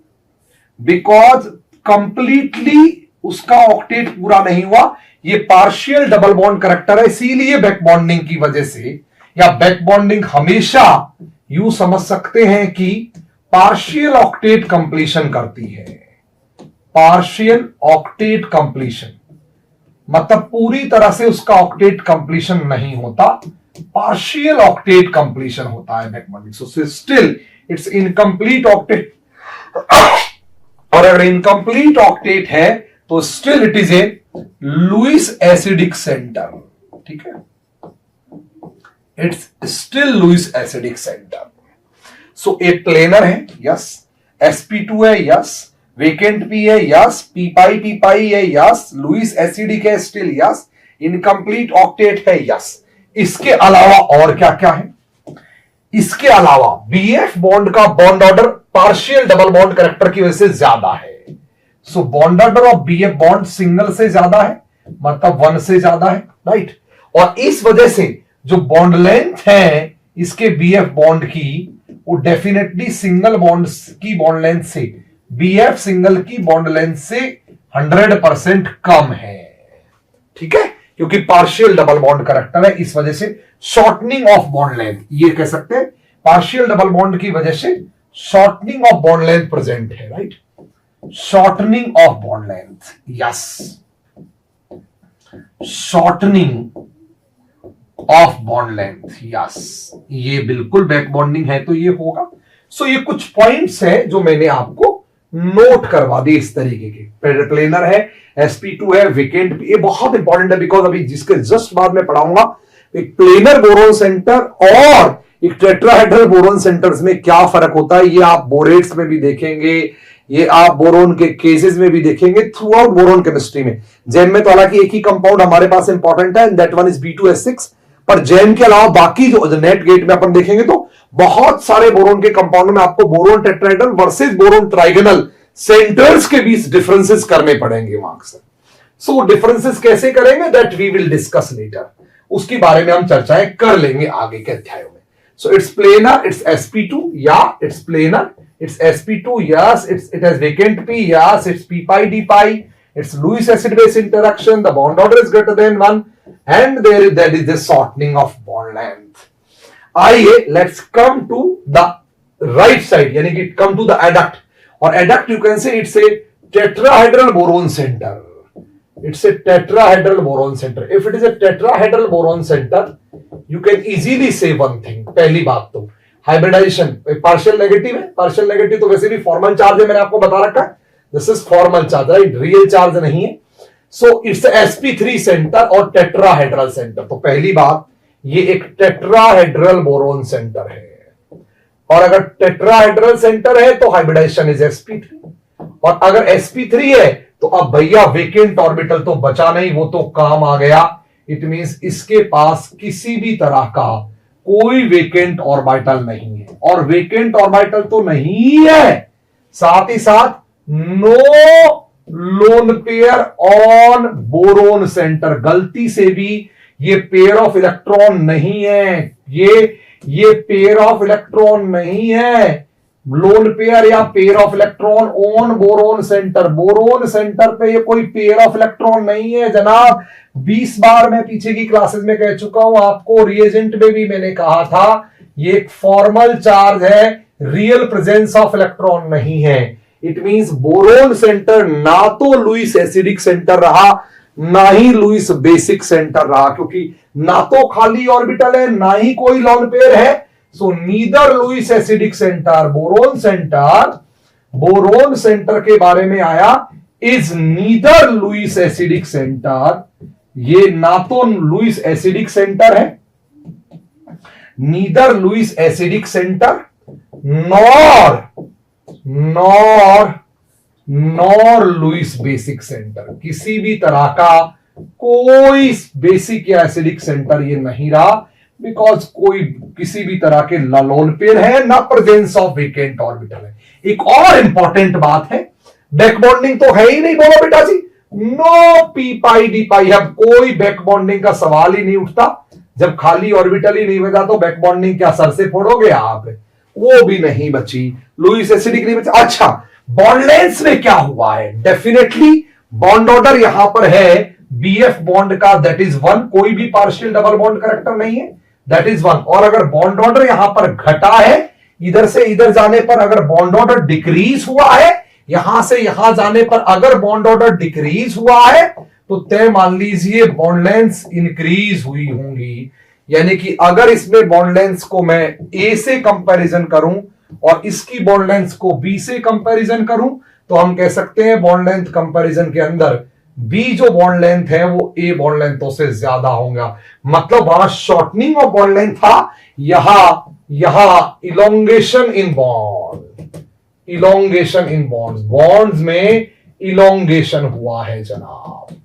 बिकॉज कंप्लीटली उसका ऑक्टेट पूरा नहीं हुआ। ये पार्शियल डबल बॉन्ड करैक्टर है, इसीलिए बैक बॉन्डिंग की वजह से, या बैक बॉन्डिंग हमेशा यूं समझ सकते हैं कि पार्शियल ऑक्टेट कंप्लीशन करती है। पार्शियल ऑक्टेट कंप्लीशन मतलब पूरी तरह से उसका ऑक्टेट कंप्लीशन नहीं होता, पार्शियल ऑक्टेट कंप्लीशन होता है back bonding. So still it's incomplete octet, और अगर इनकम्प्लीट ऑक्टेट है तो still it is a Lewis acidic centre. ठीक है, it's still Lewis acidic centre. So एक प्लेनर है, यस, sp2 है, यस, वेकेंट पी है, यस, पी पाई है, यस, लुईस एसिडिक है, स्टिल यस, इनकम्प्लीट ऑक्टेट है, यस। इसके अलावा और क्या क्या है? इसके अलावा बीएफ बॉन्ड का bond order partial double bond character की वजह से ज्यादा है। So bond order of BF bond single से ज्यादा है, मतलब 1 से ज्यादा है, राइट। और इस वजह से जो बॉन्ड लेंथ है इसके बीएफ बॉन्ड की, वो डेफिनेटली सिंगल बॉन्ड की बॉन्ड लेंथ से, बीएफ सिंगल की बॉन्ड लेंथ से 100% कम है। ठीक है, क्योंकि पार्शियल डबल बॉन्ड करैक्टर है, इस वजह से शॉर्टनिंग ऑफ बॉन्ड लेंथ, ये कह सकते हैं पार्शियल डबल बॉन्ड की वजह से shortening of bond length present है, right. Shortening of bond length, yes, shortening of bond length, yes, ये बिल्कुल बैक बॉन्डिंग है तो ये होगा। सो ये कुछ पॉइंट्स है जो मैंने आपको नोट करवा दी इस तरीके के। प्लेनर है, sp2 है, वेकेंट, ये बहुत इंपॉर्टेंट है बिकॉज अभी जिसके जस्ट बाद में पढ़ाऊंगा एक प्लेनर बोरोन सेंटर और एक टेट्राहेड्रल बोरोन सेंटर्स में क्या फर्क होता है, ये आप बोरेट्स में भी देखेंगे, ये आप बोरोन के केसेस में भी देखेंगे थ्रू आउट बोरोन केमिस्ट्री में। जेम में तो हालांकि एक ही कंपाउंड हमारे पास इंपॉर्टेंट है, दैट वन इज B2S6, पर जेम के अलावा बाकी जो नेट गेट में अपन देखेंगे तो बहुत सारे बोरोन के कंपाउंड में आपको boron tetrahedral versus boron trigonal centres के बीच डिफरेंसेस करने पड़ेंगे मार्क्स। सो डिफरेंसेस कैसे करेंगे that we will discuss later, उसके बारे में हम चर्चाएं कर लेंगे आगे के अध्यायों में। So it's planar, it's sp2, या it's planar, it's sp2, yes, it has vacant p, yes, it's p pi d pi, it's Lewis acid base interaction, the bond order is greater than 1, and that is the shortening of bond length. आइए let's come to the right side, यानी कि come to the adduct, और adduct you can say it's a tetrahedral boron center. It's a tetrahedral boron center. If it is a tetrahedral boron center, you can easily say one thing. पहली बात तो hybridisation partial negative है, partial negative तो वैसे भी formal charge है, मैंने आपको बता रखा है, this is formal charge, right, real charge नहीं है। सो इट्स sp3 सेंटर और टेट्राहेड्रल सेंटर। तो पहली बात, ये एक टेट्राहेड्रल बोरोन सेंटर है, और अगर टेट्राहेड्रल सेंटर है तो हाइब्रिडाइजेशन इज sp3, और अगर sp3 है तो अब भैया वेकेंट ऑर्बिटल तो बचा नहीं, वो तो काम आ गया। इट मींस इसके पास किसी भी तरह का कोई वेकेंट ऑर्बिटल नहीं है, और वेकेंट ऑर्बिटल तो नहीं है, साथ ही साथ no lone pair on boron centre, गलती से भी ये पेयर ऑफ इलेक्ट्रॉन नहीं है, ये पेयर ऑफ इलेक्ट्रॉन नहीं है, लोन पेयर या pair of electron on boron centre, boron centre पे ये कोई पेयर ऑफ इलेक्ट्रॉन नहीं है जनाब। 20 बार मैं पीछे की क्लासेस में कह चुका हूं आपको, रिएजेंट में भी मैंने कहा था, ये एक फॉर्मल चार्ज है, रियल प्रेजेंस ऑफ इलेक्ट्रॉन नहीं है। इट मींस बोरोन सेंटर ना तो लुईस एसिडिक सेंटर रहा, ना ही लुईस बेसिक सेंटर रहा, क्योंकि ना तो खाली ऑर्बिटल है, ना ही कोई लोन पेयर है। So neither Lewis acidic centre, boron centre के बारे में आया, is neither Lewis acidic centre, ये ना तो लुईस एसिडिक सेंटर है, neither Lewis acidic centre, nor Lewis basic centre, किसी भी तरह का कोई बेसिक या एसिडिक सेंटर ये नहीं रहा, बिकॉज कोई किसी भी तरह के लोन पेयर है, ना प्रेजेंस ऑफ वेकेंट ऑर्बिटल है। एक और इंपॉर्टेंट बात है, बैक बॉन्डिंग तो है ही नहीं, बोलो बेटा जी, नो पी पाई डी पाई, अब कोई बैक बॉन्डिंग का सवाल ही नहीं उठता। जब खाली ऑर्बिटल ही नहीं बचा तो बैक बॉन्डिंग क्या सर से फोड़ोगे आप, वो भी नहीं बची, लुईस एसिडिक नहीं बचा। अच्छा, बॉन्ड लेंथ में क्या हुआ है, डेफिनेटली बॉन्ड ऑर्डर यहां पर है बीएफ बॉन्ड का, दैट इज 1, कोई भी पार्शियल डबल बॉन्ड करेक्टर नहीं है, दैट इज 1। और अगर बॉन्ड ऑर्डर यहां पर घटा है, इधर से इधर जाने पर अगर बॉन्ड ऑर्डर डिक्रीज हुआ है, यहां से यहां जाने पर अगर बॉन्ड ऑर्डर डिक्रीज हुआ है, तो तय मान लीजिए बॉन्ड लेंथ इंक्रीज हुई होंगी। यानी कि अगर इसमें बॉन्ड लेंथ को मैं ए से कंपैरिजन करूं और इसकी बॉन्ड लेंथ को बी से कंपैरिजन करूं, तो हम कह सकते हैं बॉन्ड लेंथ कंपैरिजन के अंदर बी जो बॉन्ड लेंथ है वो ए बॉन्ड लेंथों से ज्यादा होगा। मतलब वहां शॉर्टनिंग ऑफ बॉन्ड लेंथ था, यहां elongation in bond, elongation in bonds, bonds में इलोंगेशन हुआ है जनाब,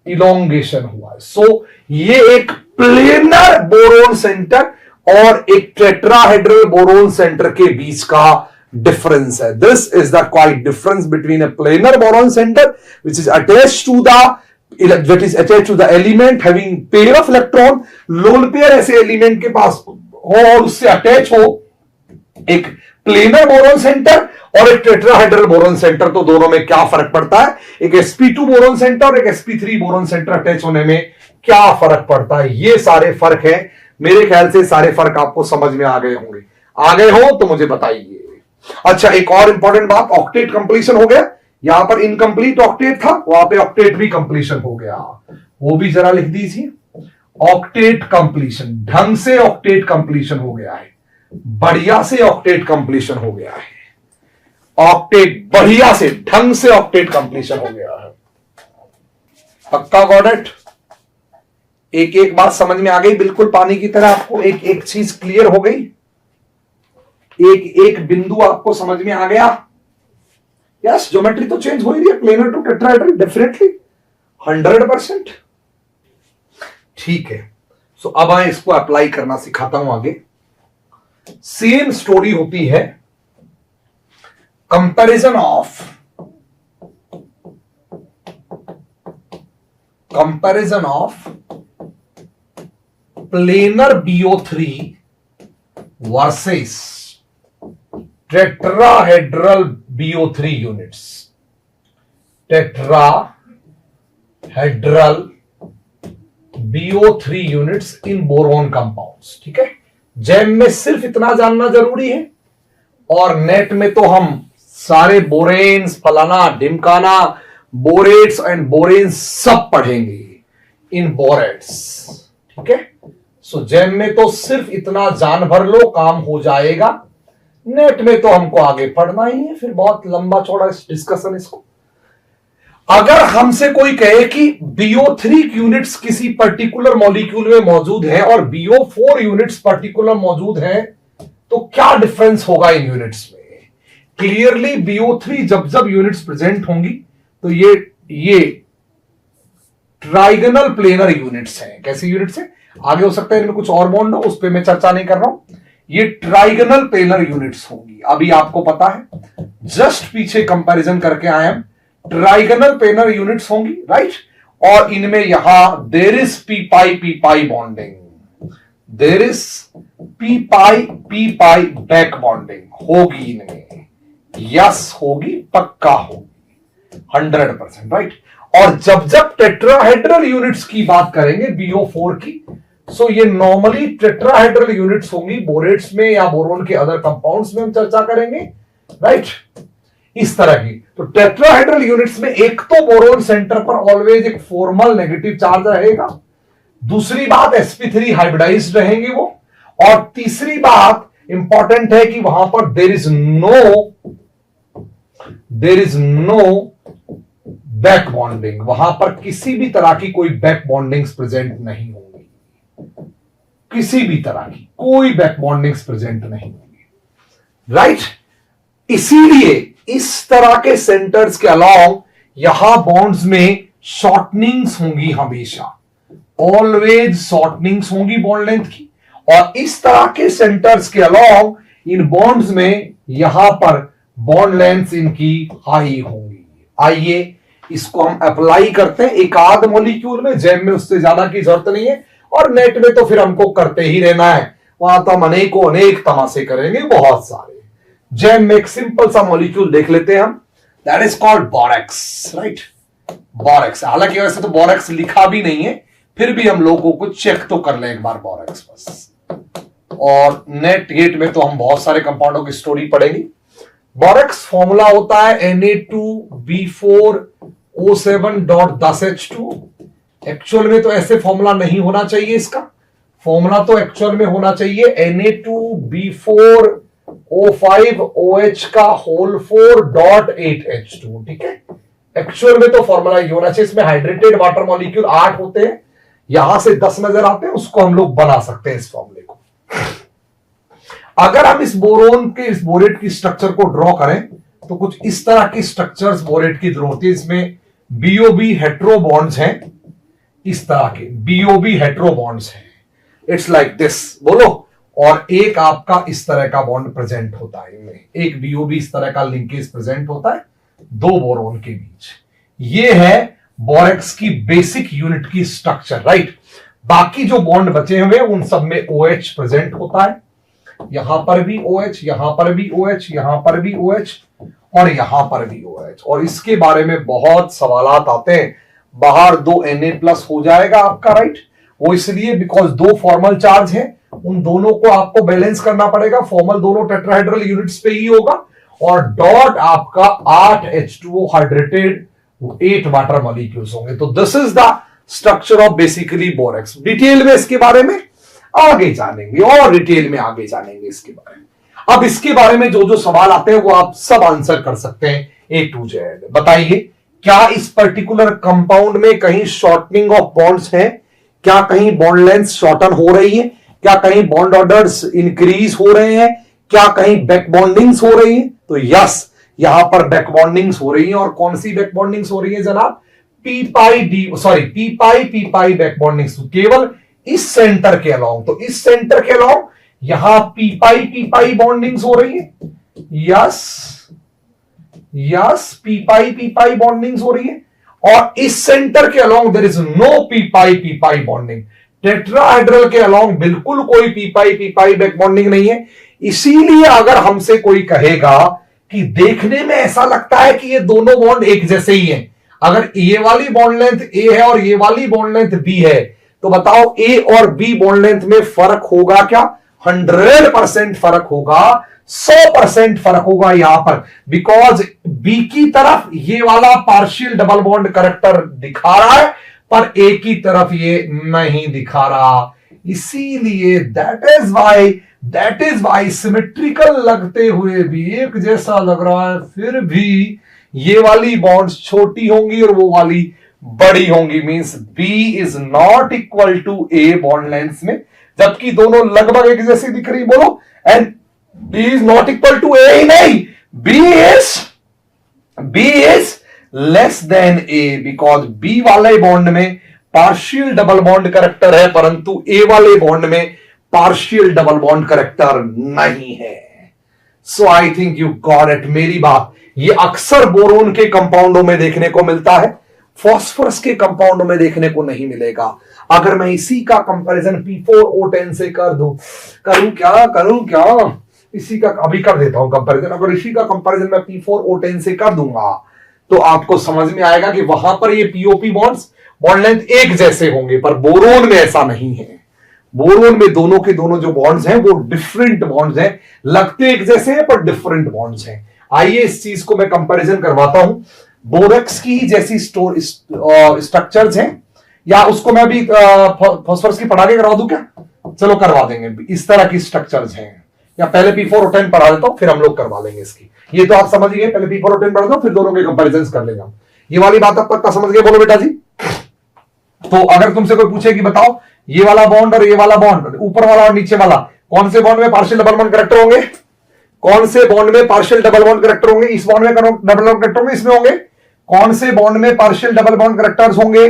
इलोंगेशन हुआ है। सो ये एक प्लेनर बोरोन सेंटर और एक टेट्राहेड्रल बोरोन सेंटर के बीच का डिफरेंस है। This is the quite difference between a planar boron centre which is attached to the element having pair of electron, lone pair ऐसे एलिमेंट के पास हो और उससे अटैच हो एक प्लेनर बोरोन सेंटर और एक टेट्राहेड्रल बोरोन सेंटर। तो दोनों में क्या फर्क पड़ता है, एक sp2 बोरोन सेंटर और एक sp3 बोरोन सेंटर अटैच होने में क्या फर्क पड़ता है, ये सारे फर्क हैं। मेरे ख्याल से सारे फर्क आपको समझ में आ गए होंगे, आ गए हो तो मुझे बताइए। अच्छा, एक और इंपॉर्टेंट बात, ऑक्टेट कंप्लीशन हो गया, यहां पर इनकंप्लीट ऑक्टेट था, वहां पे ऑक्टेट भी कंप्लीशन हो गया, वो भी जरा लिख दीजिए। ऑक्टेट कंप्लीशन, ढंग से ऑक्टेट कंप्लीशन हो गया है, बढ़िया से ऑक्टेट कंप्लीशन हो गया है, ऑक्टेट बढ़िया से ढंग से ऑक्टेट कंप्लीशन हो गया है। पक्का गॉट इट? एक एक बात समझ में आ गई, बिल्कुल पानी की तरह आपको एक एक चीज क्लियर हो गई, एक एक बिंदु आपको समझ में आ गया। यस, ज्योमेट्री तो चेंज हो ही रही है, प्लेनर टू टेट्राहेड्रल, डेफिनेटली 100%। ठीक है, सो अब मैं इसको अप्लाई करना सिखाता हूं आगे। सेम स्टोरी होती है, comparison of planar BO3 versus tetrahedral BO3 units, tetrahedral BO3 units in boron compounds. ठीक है, जैम में सिर्फ इतना जानना जरूरी है और नेट में तो हम सारे बोरेन्स, फलाना ढिमकाना, बोरेट्स एंड बोरेन्स सब पढ़ेंगे इन बोरेट्स। ठीक है, सो जैम में तो सिर्फ इतना जान भर लो, काम हो जाएगा। नेट में तो हमको आगे पढ़ना ही है, फिर बहुत लंबा चौड़ा डिस्कशन इसको। अगर हमसे कोई कहे कि BO3 यूनिट्स किसी पर्टिकुलर मॉलिक्यूल में मौजूद है और BO4 यूनिट्स पर्टिकुलर मौजूद है, तो क्या डिफरेंस होगा इन यूनिट्स में? क्लियरली BO3 जब जब यूनिट्स प्रेजेंट होंगी तो ये ट्राइगोनल प्लेनर यूनिट्स हैं। कैसी यूनिट्स हैं? आगे हो सकता है इनमें कुछ और बॉन्ड हो, उस पर मैं चर्चा नहीं कर रहा हूं। ये ट्राइगोनल प्लेनर यूनिट्स होंगी, अभी आपको पता है, जस्ट पीछे कंपैरिजन करके आए हम, ट्राइगोनल प्लेनर यूनिट्स होंगी, राइट। और इनमें यहां there is p pi bonding, there is p pi back bonding होगी इनमें, यस होगी, पक्का होगी, 100%, राइट। और जब जब टेट्राहेड्रल यूनिट्स की बात करेंगे BO4 की, सो ये नॉर्मली टेट्राहेड्रल यूनिट्स होंगी, बोरेट्स में या बोरोन के अदर कंपाउंड्स में हम चर्चा करेंगे, राइट, इस तरह की। तो टेट्राहेड्रल यूनिट्स में एक तो बोरोन सेंटर पर ऑलवेज एक फॉर्मल नेगेटिव चार्ज रहेगा, दूसरी बात sp3 हाइब्रिडाइज्ड रहेंगे वो, और तीसरी बात इंपॉर्टेंट है कि वहां पर there is no back bonding, वहां पर किसी भी तरह की कोई बैक बॉन्डिंग्स प्रेजेंट नहीं होंगी, किसी भी तरह की कोई बैक बॉन्डिंग्स प्रेजेंट नहीं होंगी, राइट। इसीलिए इस तरह के सेंटर्स के अलाउंग यहां बॉन्ड्स में शॉर्टनिंग्स होंगी, हमेशा ऑलवेज शॉर्टनिंग्स होंगी बॉन्ड लेंथ की, और इस तरह के सेंटर्स के अलाउंग इन बॉन्ड्स में यहां पर बॉन्ड लेंथ इनकी हाई होंगी। आइए इसको हम अप्लाई करते हैं एक आध मॉलिक्यूल में, जैम में उससे ज्यादा की जरूरत नहीं है, और नेट में तो फिर हमको करते ही रहना है, वहां तो हम अनेक तमाशे करेंगे, बहुत सारे। जैम में एक सिंपल सा मॉलिक्यूल देख लेते हैं हम, that is called borax, right. Borax. हालांकि वैसे तो बोरेक्स लिखा भी नहीं है, फिर भी हम लोगों को चेक तो कर लें एक बार बोरेक्स बस। और नेट गेट में तो हम बहुत सारे कंपाउंडों की स्टोरी पढ़ेंगे। बोरेक्स फॉर्मूला होता है Na2B4O7.10H2। एक्चुअल में तो ऐसे फॉर्मूला नहीं होना चाहिए, इसका फॉर्मूला तो एक्चुअल में होना चाहिए Na2B4O5OH का होल 4.8H2। ठीक है, एक्चुअल में तो फॉर्मूला ये होना चाहिए। इसमें हाइड्रेटेड वाटर मॉलिक्यूल 8 होते हैं, यहां से 10 नजर आते हैं, उसको हम लोग बना सकते हैं इस फॉर्मूले को। अगर हम इस बोरोन के इस बोरेट की स्ट्रक्चर को ड्रॉ करें तो कुछ इस तरह की स्ट्रक्चर्स बोरेट की जरूरत होती है। इसमें बीओबी हेट्रो बॉन्ड्स हैं, इस तरह के बीओबी हेट्रो बॉन्ड्स हैं, इट्स लाइक दिस बोलो। और एक आपका इस तरह का बॉन्ड प्रेजेंट होता है, इनमें एक बीओबी इस तरह का लिंकेज प्रेजेंट होता है दो बोरोन के बीच। ये है बोरेक्स की बेसिक यूनिट की स्ट्रक्चर, राइट। बाकी जो बॉन्ड बचे हुए उन सब में OH प्रेजेंट होता है, यहां पर भी OH, यहां पर भी OH, यहां पर भी OH और यहां पर भी OH। और इसके बारे में बहुत सवालात आते हैं, बाहर 2 Na+ हो जाएगा आपका, राइट। वो इसलिए बिकॉज 2 फॉर्मल चार्ज हैं, उन दोनों को आपको बैलेंस करना पड़ेगा। फॉर्मल दोनों टेट्राहेड्रल यूनिट्स पे ही होगा और डॉट आपका 8 H2O हाइड्रेटेड 8 वाटर मॉलिक्यूल्स होंगे। तो this is the structure of basically borax. Detail में इसके बारे में आगे जानेंगे और डिटेल में आगे जानेंगे इसके बारे में। अब इसके बारे में जो जो सवाल आते हैं वो आप सब आंसर कर सकते हैं A to Z। बताइए, क्या इस पर्टिकुलर कंपाउंड में कहीं शॉर्टनिंग ऑफ बॉन्ड्स है? क्या कहीं बॉन्ड लेंथ शॉर्टन हो रही है? क्या कहीं बॉन्ड ऑर्डर्स इंक्रीज हो रहे हैं? क्या कहीं बैक बॉन्डिंग्स हो रही है? तो यस, यहां पर बैक बॉन्डिंग्स हो रही है। और कौन सी बैक बॉन्डिंग्स हो रही है जनाब? पी पाई बैक बॉन्डिंग्स, केवल इस सेंटर के अलोंग। तो इस सेंटर के अलोंग यहां पी पाई बॉन्डिंग्स हो रही है। Yes yes, p pi bondings हो रही है। और इस सेंटर के along there is no p pi bonding. Tetrahedral के अलोंग बिल्कुल कोई पी पाई बैक बॉन्डिंग नहीं है। इसीलिए अगर हमसे कोई कहेगा कि देखने में ऐसा लगता है कि ये दोनों बॉन्ड एक जैसे ही हैं, अगर ये वाली बॉन्ड लेंथ ए है और ये वाली बॉन्ड लेंथ बी है, तो बताओ ए और बी बॉन्ड लेंथ में फर्क होगा क्या? 100% फर्क होगा, 100% फर्क होगा यहां पर। बिकॉज बी की तरफ ये वाला पार्शियल डबल बॉन्ड करेक्टर दिखा रहा है, पर ए की तरफ ये नहीं दिखा रहा। इसीलिए दैट इज वाई सिमेट्रिकल लगते हुए भी एक जैसा लग रहा है, फिर भी ये वाली बॉन्ड्स छोटी होंगी और वो वाली बड़ी होंगी। Means B is not equal to A bond length में, जबकि दोनों लगभग एक जैसी दिख रही। बोलो, and B is not equal to A ही नहीं, B is less than A, because B वाले बॉन्ड में पार्शियल डबल बॉन्ड करेक्टर है, परंतु ए वाले बॉन्ड में पार्शियल डबल बॉन्ड करेक्टर नहीं है। So I think you got it. मेरी बात ये अक्सर बोरोन के कंपाउंडों में देखने को मिलता है, फॉस्फोरस के कंपाउंडों में देखने को नहीं मिलेगा। अगर मैं इसी का कंपैरिजन P4O10 से करूं क्या इसी का अभी कर देता हूं कंपैरिजन। अगर इसी का कंपैरिजन मैं P4O10 से कर दूंगा तो आपको समझ में आएगा कि वहां पर ये POP बॉन्ड्स बॉन्ड लेंथ एक जैसे होंगे, पर बोरोन में ऐसा नहीं है। बोरोन में दोनों के दोनों जो बॉन्ड्स हैं वो डिफरेंट बॉन्ड्स हैं, लगते एक जैसे हैं पर डिफरेंट बॉन्ड्स हैं। आइए इस चीज को मैं कंपैरिजन करवाता हूं। बोरेक्स की जैसी स्ट्रक्चर्स हैं, या उसको मैं भी फॉस्फोरस की पढ़ा के करवा दूं क्या? चलो करवा देंगे। इस तरह की स्ट्रक्चर्स हैं, या पहले P4O10 पढ़ा देता हूं, फिर हम लोग करवा लेंगे इसकी। ये तो आप समझ गए, पहले P4O10 पढ़ा दो, फिर दोनों के कंपैरिजन कर लेंगे हम। ये वाली बात आप पक्का समझ गए? बोलो बेटा जी। तो अगर तुमसे कोई पूछे कि बताओ ये वाला बॉन्ड और ये वाला बॉन्ड, ऊपर वाला और नीचे वाला, कौन से बॉन्ड में पार्शियल डबल बॉन्ड करेक्टर होंगे? कौन से बॉन्ड में पार्शियल डबल बॉन्ड करेक्टर होंगे? इस बॉन्ड में डबल बॉन्ड करेक्टर होंगे, इसमें होंगे। कौन से बॉन्ड में पार्शियल डबल बॉन्ड करेक्टर्स होंगे?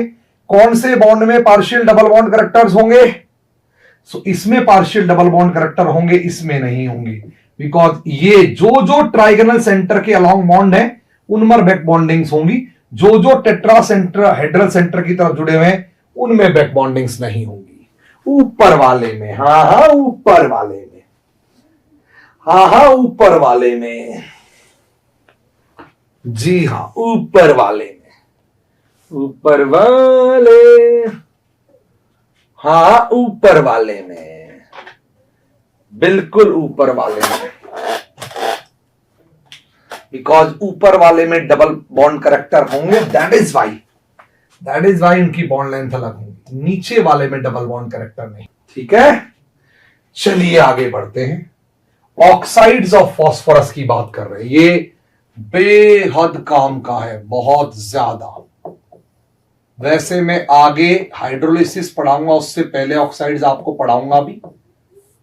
कौन से बॉन्ड में पार्शियल डबल बॉन्ड करेक्टर्स होंगे? सो इसमें पार्शियल डबल बॉन्ड करेक्टर होंगे, इसमें नहीं होंगे, बिकॉज ये जो ट्राइगोनल सेंटर के अलोंग बॉन्ड है उनमें बैक बॉन्डिंग्स होंगी। जो टेट्रा सेंटर हेड्रल सेंटर की तरफ जुड़े हुए हैं उनमें बैक बॉन्डिंग्स नहीं होंगी। ऊपर वाले में, हाँ ऊपर वाले में, हाँ ऊपर वाले में, जी हाँ ऊपर वाले में। ऊपर वाले, हाँ ऊपर वाले में, बिल्कुल ऊपर वाले में, बिकॉज ऊपर वाले में डबल बॉन्ड करेक्टर होंगे, दैट इज वाई उनकी बॉन्ड लेंथ अलग होंगी। नीचे वाले में डबल बॉन्ड करेक्टर नहीं। ठीक है, चलिए आगे बढ़ते हैं। ऑक्साइड्स ऑफ फास्फोरस की बात कर रहे हैं। ये बेहद काम का है, बहुत ज्यादा। वैसे मैं आगे हाइड्रोलिसिस पढ़ाऊंगा, उससे पहले ऑक्साइड्स आपको पढ़ाऊंगा भी,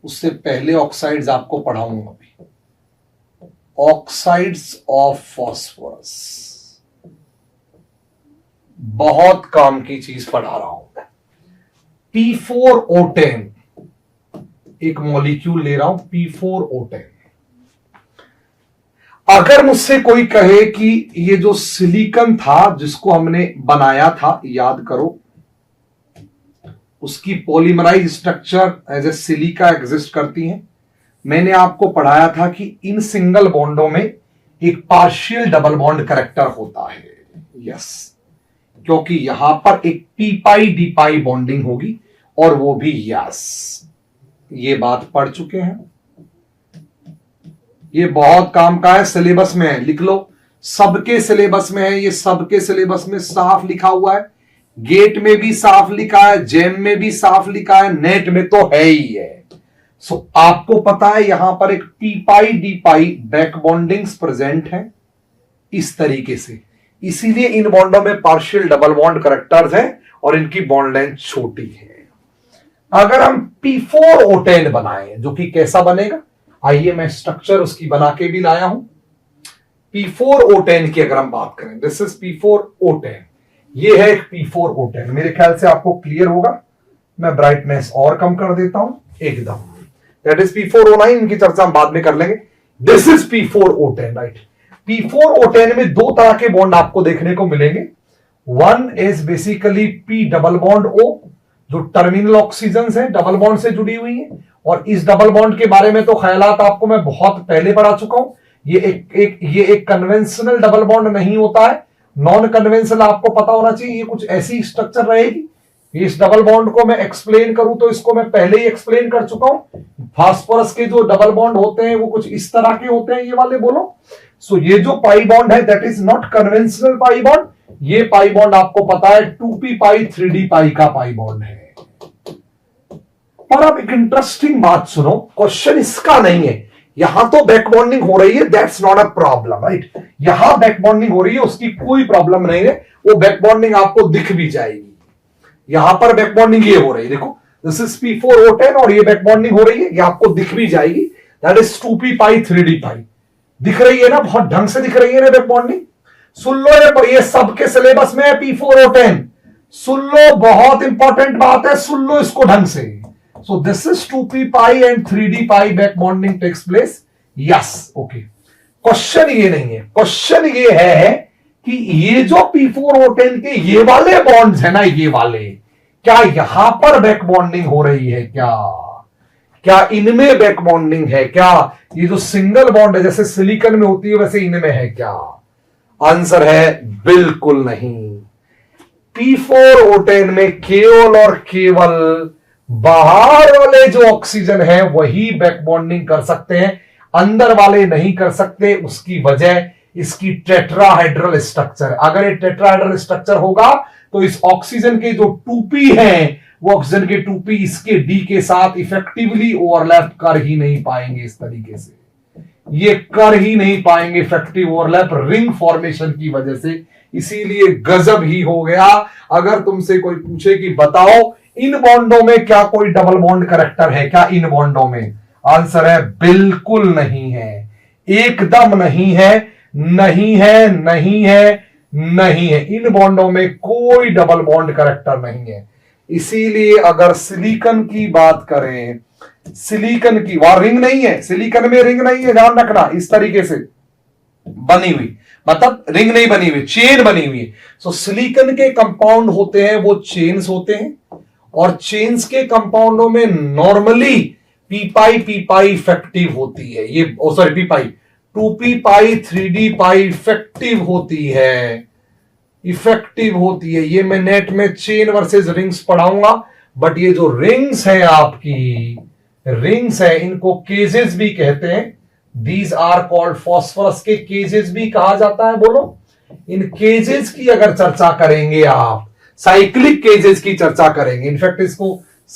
उससे पहले ऑक्साइड्स आपको पढ़ाऊंगा भी। ऑक्साइड्स ऑफ फास्फोरस बहुत काम की चीज पढ़ा रहा हूं। P4O10 एक मॉलिक्यूल ले रहा हूं, P4O10। अगर मुझसे कोई कहे कि ये जो सिलिकॉन था जिसको हमने बनाया था, याद करो, उसकी polymerise structure as a silica exist करती है। मैंने आपको पढ़ाया था कि इन सिंगल बॉन्डों में एक पार्शियल डबल बॉन्ड करेक्टर होता है। यस, क्योंकि यहां पर एक P pi D pi bonding होगी, और वो भी यस, ये बात पढ़ चुके हैं। ये बहुत काम का है, सिलेबस में है, लिख लो, सबके सिलेबस में है, ये सबके सिलेबस में साफ लिखा हुआ है। गेट में भी साफ लिखा है, जेम में भी साफ लिखा है, नेट में तो है ही है। सो आपको पता है यहां पर एक पी पाई डी पाई बैक बॉन्डिंग्स प्रेजेंट है इस तरीके से, इसीलिए इन बॉन्डों में पार्शियल डबल बॉन्ड करेक्टर्स हैं और इनकी बॉन्ड लेंथ छोटी है। अगर हम P4O10 बनाएं, जो कि कैसा बनेगा, आइए मैं स्ट्रक्चर उसकी बना के भी लाया हूं। P4O10 की अगर हम बात करें, दिस इज P4O10, ये है एक P4O10। मेरे ख्याल से आपको क्लियर होगा। मैं ब्राइटनेस और कम कर देता हूं एकदम। दैट इज P4O9, इनकी चर्चा हम बाद में कर लेंगे। This is P4O10, right. P4O10 में दो तरह के बॉन्ड आपको देखने को मिलेंगे। One is basically P double bond O, जो टर्मिनल ऑक्सीजन है, डबल बॉन्ड से जुड़ी हुई है। और इस डबल बॉन्ड के बारे में तो ख्यालात आपको मैं बहुत पहले पढ़ा चुका हूं। ये एक कन्वेंशनल डबल बॉन्ड नहीं होता है, नॉन कन्वेंशनल आपको पता होना चाहिए। ये कुछ ऐसी स्ट्रक्चर रहेगी। इस डबल बॉन्ड को मैं एक्सप्लेन करूं तो इसको मैं पहले ही एक्सप्लेन कर चुका हूं। फास्फोरस के जो डबल बॉन्ड होते हैं वो कुछ इस तरह के होते हैं, ये वाले बोलो। सो ये जो पाई बॉन्ड है that is not conventional pi bond. ये पाई बॉन्ड आपको पता है 2p पाई 3d पाई का पाई बॉन्ड है। पर अब एक इंटरेस्टिंग बात सुनो, क्वेश्चन इसका नहीं है। यहां तो बैक बॉन्डिंग हो रही है, that's not a problem, right. यहां बैक बॉन्डिंग हो रही है, उसकी कोई प्रॉब्लम नहीं है। वो बैक बॉन्डिंग आपको दिख भी जाएगी। यहां पर बैक बॉन्डिंग ये हो रही है, देखो, दिस इज P4O10 और ये बैक बॉन्डिंग हो रही है, ये आपको दिख भी जाएगी। That is 2p pi 3d पाई। दिख रही है ना, बहुत ढंग से दिख रही है ना बैक बॉन्डिंग। सुन लो, ये सबके सिलेबस में है P4O10। सुन लो, बहुत इंपॉर्टेंट बात है, सुन लो इसको ढंग से। So this is 2p pi and 3d pi back bonding takes place. Yes, okay. Question ये नहीं है, क्वेश्चन ये है कि ये जो P4O10 के ये वाले बॉन्ड्स है ना, ये वाले, क्या यहां पर बैक बॉन्डिंग हो रही है? क्या इनमें बैक बॉन्डिंग है? क्या ये जो सिंगल बॉन्ड है जैसे सिलिकॉन में होती है वैसे इनमें है क्या? आंसर है बिल्कुल नहीं। P4O10 में केवल और केवल बाहर वाले जो ऑक्सीजन है वही बैक बॉन्डिंग कर सकते हैं, अंदर वाले नहीं कर सकते। उसकी वजह इसकी टेट्राहेड्रल स्ट्रक्चर। अगर ये टेट्राहेड्रल स्ट्रक्चर होगा तो इस ऑक्सीजन के जो 2p हैं, वो ऑक्सीजन के 2p इसके d के साथ इफेक्टिवली ओवरलैप कर ही नहीं पाएंगे। इस तरीके से ये कर ही नहीं पाएंगे इफेक्टिव ओवरलैप, रिंग फॉर्मेशन की वजह से। इसीलिए गजब ही हो गया अगर तुमसे कोई पूछे कि बताओ इन बॉन्डों में क्या कोई डबल बॉन्ड करेक्टर है क्या? इन बॉन्डों में आंसर है बिल्कुल नहीं है, एकदम नहीं है, नहीं है, नहीं है, नहीं है। इन बॉन्डों में कोई डबल बॉन्ड करेक्टर नहीं है। इसीलिए अगर सिलिकॉन की बात करें, सिलिकॉन की वहां रिंग नहीं है, सिलिकॉन में रिंग नहीं है, ध्यान रखना। इस तरीके से बनी हुई, मतलब रिंग नहीं बनी हुई, चेन बनी हुई है। सो सिलिकॉन के कंपाउंड होते हैं वो चेन्स होते हैं, और चेन्स के कंपाउंडों में नॉर्मली पी पाई इफेक्टिव होती है। ये सॉरी पी पाई 2p पाई 3d पाई इफेक्टिव होती है। इफेक्टिव होती है। ये मैं नेट में चेन वर्सेस रिंग्स पढ़ाऊंगा, बट ये जो रिंग्स है आपकी, रिंग्स है, इनको केजेस भी कहते हैं। दीज आर कॉल्ड फॉस्फोरस के केजेस भी कहा जाता है। बोलो, इन केजेस की अगर चर्चा करेंगे आप, साइक्लिक केजेस की चर्चा करेंगे, इनफैक्ट इसको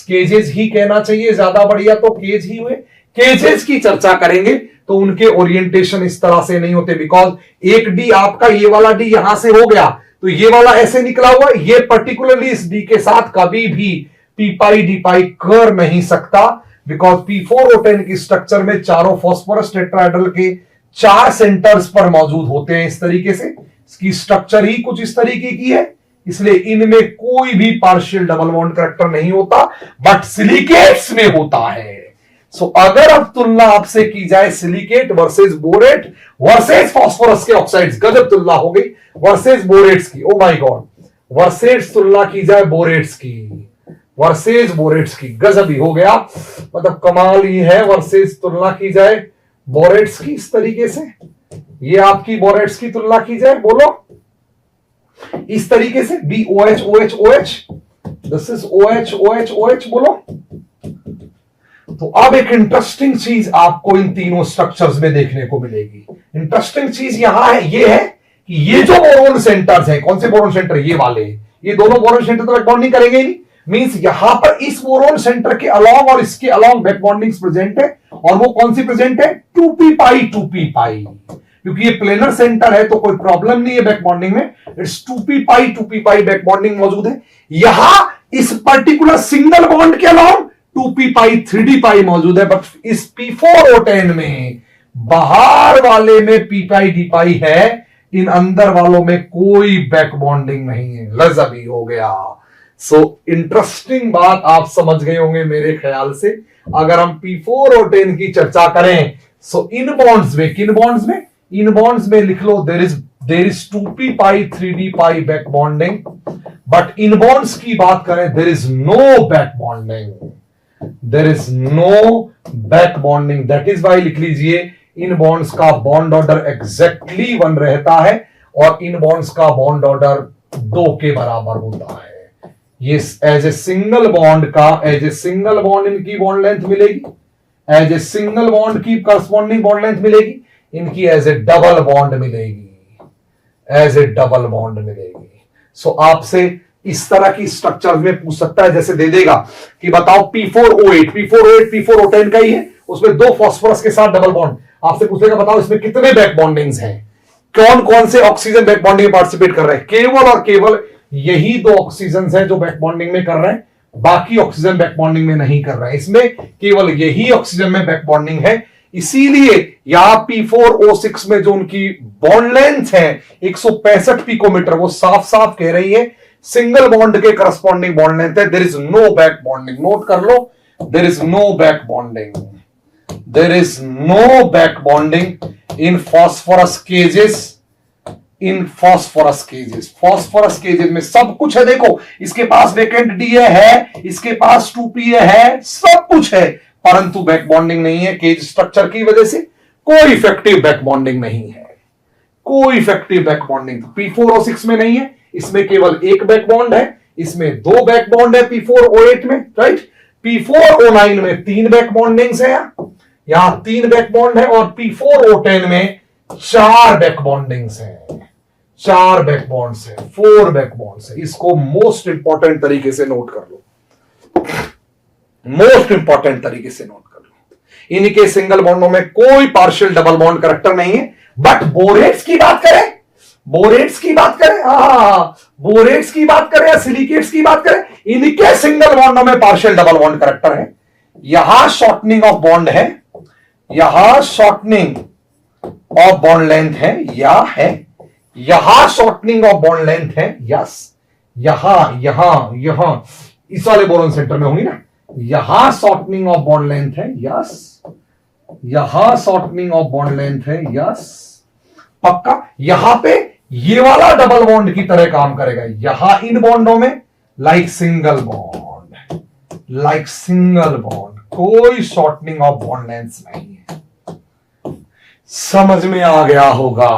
केजेस ही कहना चाहिए, ज्यादा बढ़िया तो केज ही हुए। केजेस की चर्चा करेंगे तो उनके ओरिएंटेशन इस तरह से नहीं होते, बिकॉज एक डी आपका, ये वाला डी यहां से हो गया तो ये वाला ऐसे निकला हुआ, ये पर्टिकुलरली इस डी के साथ कभी भी पी पाई डी पाई कर नहीं सकता, बिकॉज P4O10 की स्ट्रक्चर में चारों फॉस्फोरस टेट्राहेड्रल के 4 सेंटर्स पर मौजूद होते हैं। इस तरीके से इसकी स्ट्रक्चर ही कुछ इस तरीके की है, इसलिए इनमें कोई भी पार्शियल डबल बॉन्ड करैक्टर नहीं होता, बट सिलिकेट्स में होता है। सो अगर अब तुलना आपसे की जाए silicate versus borate versus phosphorus के ऑक्साइड्स, गजब तुलना हो गई, वर्सेस बोरेट्स की, ओ माय गॉड, वर्सेस तुलना की जाए बोरेट्स की, वर्सेस बोरेट्स की, गजब ही हो गया, मतलब कमाल ही है। वर्सेस तुलना की जाए बोरेट्स की इस तरीके से, ये आपकी बोरेट्स की तुलना की जाए, बोलो इस तरीके से, BOH OH OH, this is OH OH OH, बोलो। तो अब एक इंटरेस्टिंग चीज आपको इन तीनों स्ट्रक्चर्स में देखने को मिलेगी। इंटरेस्टिंग चीज यहां है, ये है कि ये जो बोरोन सेंटर्स हैं, कौन से बोरोन सेंटर, ये वाले, ये दोनों बोरोन सेंटर तो बैक बॉन्डिंग करेंगे ही नहीं, मींस यहां पर इस बोरोन सेंटर के अलोंग और इसके अलोंग बैक बॉन्डिंग्स प्रेजेंट है, और वो कौन सी प्रेजेंट है, 2p पाई, क्योंकि ये प्लेनर सेंटर है तो कोई प्रॉब्लम नहीं है बैक बॉन्डिंग में, it's 2p pi back bonding मौजूद है। यहां इस पर्टिकुलर सिंगल बॉन्ड के अलोंग 2p पाई 3d पाई मौजूद है, बट इस P4O10 में बाहर वाले में p पाई d पाई है, इन अंदर वालों में कोई बैक बॉन्डिंग नहीं है, गजब ही हो गया। सो इंटरेस्टिंग बात आप समझ गए होंगे मेरे ख्याल से। अगर हम P4O10 की चर्चा करें, सो इन बॉन्ड्स में, किन बॉन्ड्स में, इन बॉन्ड्स में लिख लो, there is 2p pi 3d pi back bonding, but इन बॉन्ड्स की बात करें, there is no back bonding, there is no back bonding. That is why लिख लीजिए, इन बॉन्ड्स का बॉन्ड ऑर्डर एग्जैक्टली 1 रहता है, और इन बॉन्ड्स का बॉन्ड ऑर्डर 2 के बराबर होता है। ये एज ए सिंगल बॉन्ड का, एज ए सिंगल बॉन्ड इनकी बॉन्ड लेंथ मिलेगी, एज ए सिंगल बॉन्ड की करस्पॉन्डिंग बॉन्ड लेंथ मिलेगी, इनकी एज ए डबल बॉन्ड मिलेगी, एज ए डबल बॉन्ड मिलेगी। सो आपसे इस तरह की स्ट्रक्चर में पूछ सकता है, जैसे दे देगा कि बताओ P4O10 का ही है, उसमें 2 फॉस्फोरस के साथ डबल बॉन्ड, आपसे पूछेगा बताओ इसमें कितने बैक बॉन्डिंग्स हैं, कौन कौन से ऑक्सीजन बैक बॉन्डिंग में पार्टिसिपेट कर रहे हैं, केवल और केवल यही 2 ऑक्सीजन हैं जो बैक बॉन्डिंग में कर रहे हैं, बाकी ऑक्सीजन बैक बॉन्डिंग में नहीं कर रहे हैं, इसमें केवल यही ऑक्सीजन में बैक बॉन्डिंग है। इसीलिए यहां P4O6 में जो उनकी बॉन्ड लेंथ है 165 पिकोमीटर, वो साफ साफ कह रही है सिंगल बॉन्ड के करस्पॉन्डिंग बॉन्ड लेंथ है, there is no back bonding. Note कर लो, there is no back bonding, there is no back bonding in phosphorus cages, in phosphorus cages. Phosphorus cages में सब कुछ है, देखो इसके पास वेकेंट डीए है, इसके पास 2pa है, सब कुछ है, परंतु बैक बॉन्डिंग नहीं है। केज स्ट्रक्चर की वजह से कोई इफेक्टिव बैक बॉन्डिंग नहीं है, कोई इफेक्टिव बैक बॉन्डिंग P4O6 में नहीं है, इसमें केवल एक बैक बॉन्ड है, इसमें 2 बैक बॉन्ड है P4O8 में, राइट। P4O9 में 3 बैक बॉन्डिंग्स है, यहां 3 बैक बॉन्ड है, और P4O10 में 4 बैक बॉन्डिंग्स है, 4 बैक बॉन्ड्स है, 4 बैक बॉन्ड्स है। इसको मोस्ट इंपॉर्टेंट तरीके से नोट कर लो, मोस्ट इंपॉर्टेंट तरीके से नोट कर लो। इनके सिंगल बॉन्डों में कोई पार्शियल डबल बॉन्ड करैक्टर नहीं है, बट बोरेट्स की बात करें, बोरेट्स की बात करें, बोरेट्स की बात करें या सिलिकेट्स की बात करें, इनके सिंगल बॉन्डों में पार्शियल डबल बॉन्ड करैक्टर है। यहां शॉर्टनिंग ऑफ बॉन्ड है, यहां शॉर्टनिंग ऑफ बॉन्ड लेंथ है, या है, यहां शॉर्टनिंग ऑफ बॉन्ड लेंथ है, यस, यहां इस वाले बोरोन सेंटर में होंगी ना, यहां शॉर्टनिंग ऑफ बॉन्ड लेंथ है, यस, यहां शॉर्टनिंग ऑफ बॉन्ड लेंथ है, यस, पक्का। यहां पे ये वाला डबल बॉन्ड की तरह काम करेगा, यहां इन बॉन्डों में like single bond, like single bond, कोई शॉर्टनिंग ऑफ बॉन्ड लेंथ नहीं है। समझ में आ गया होगा।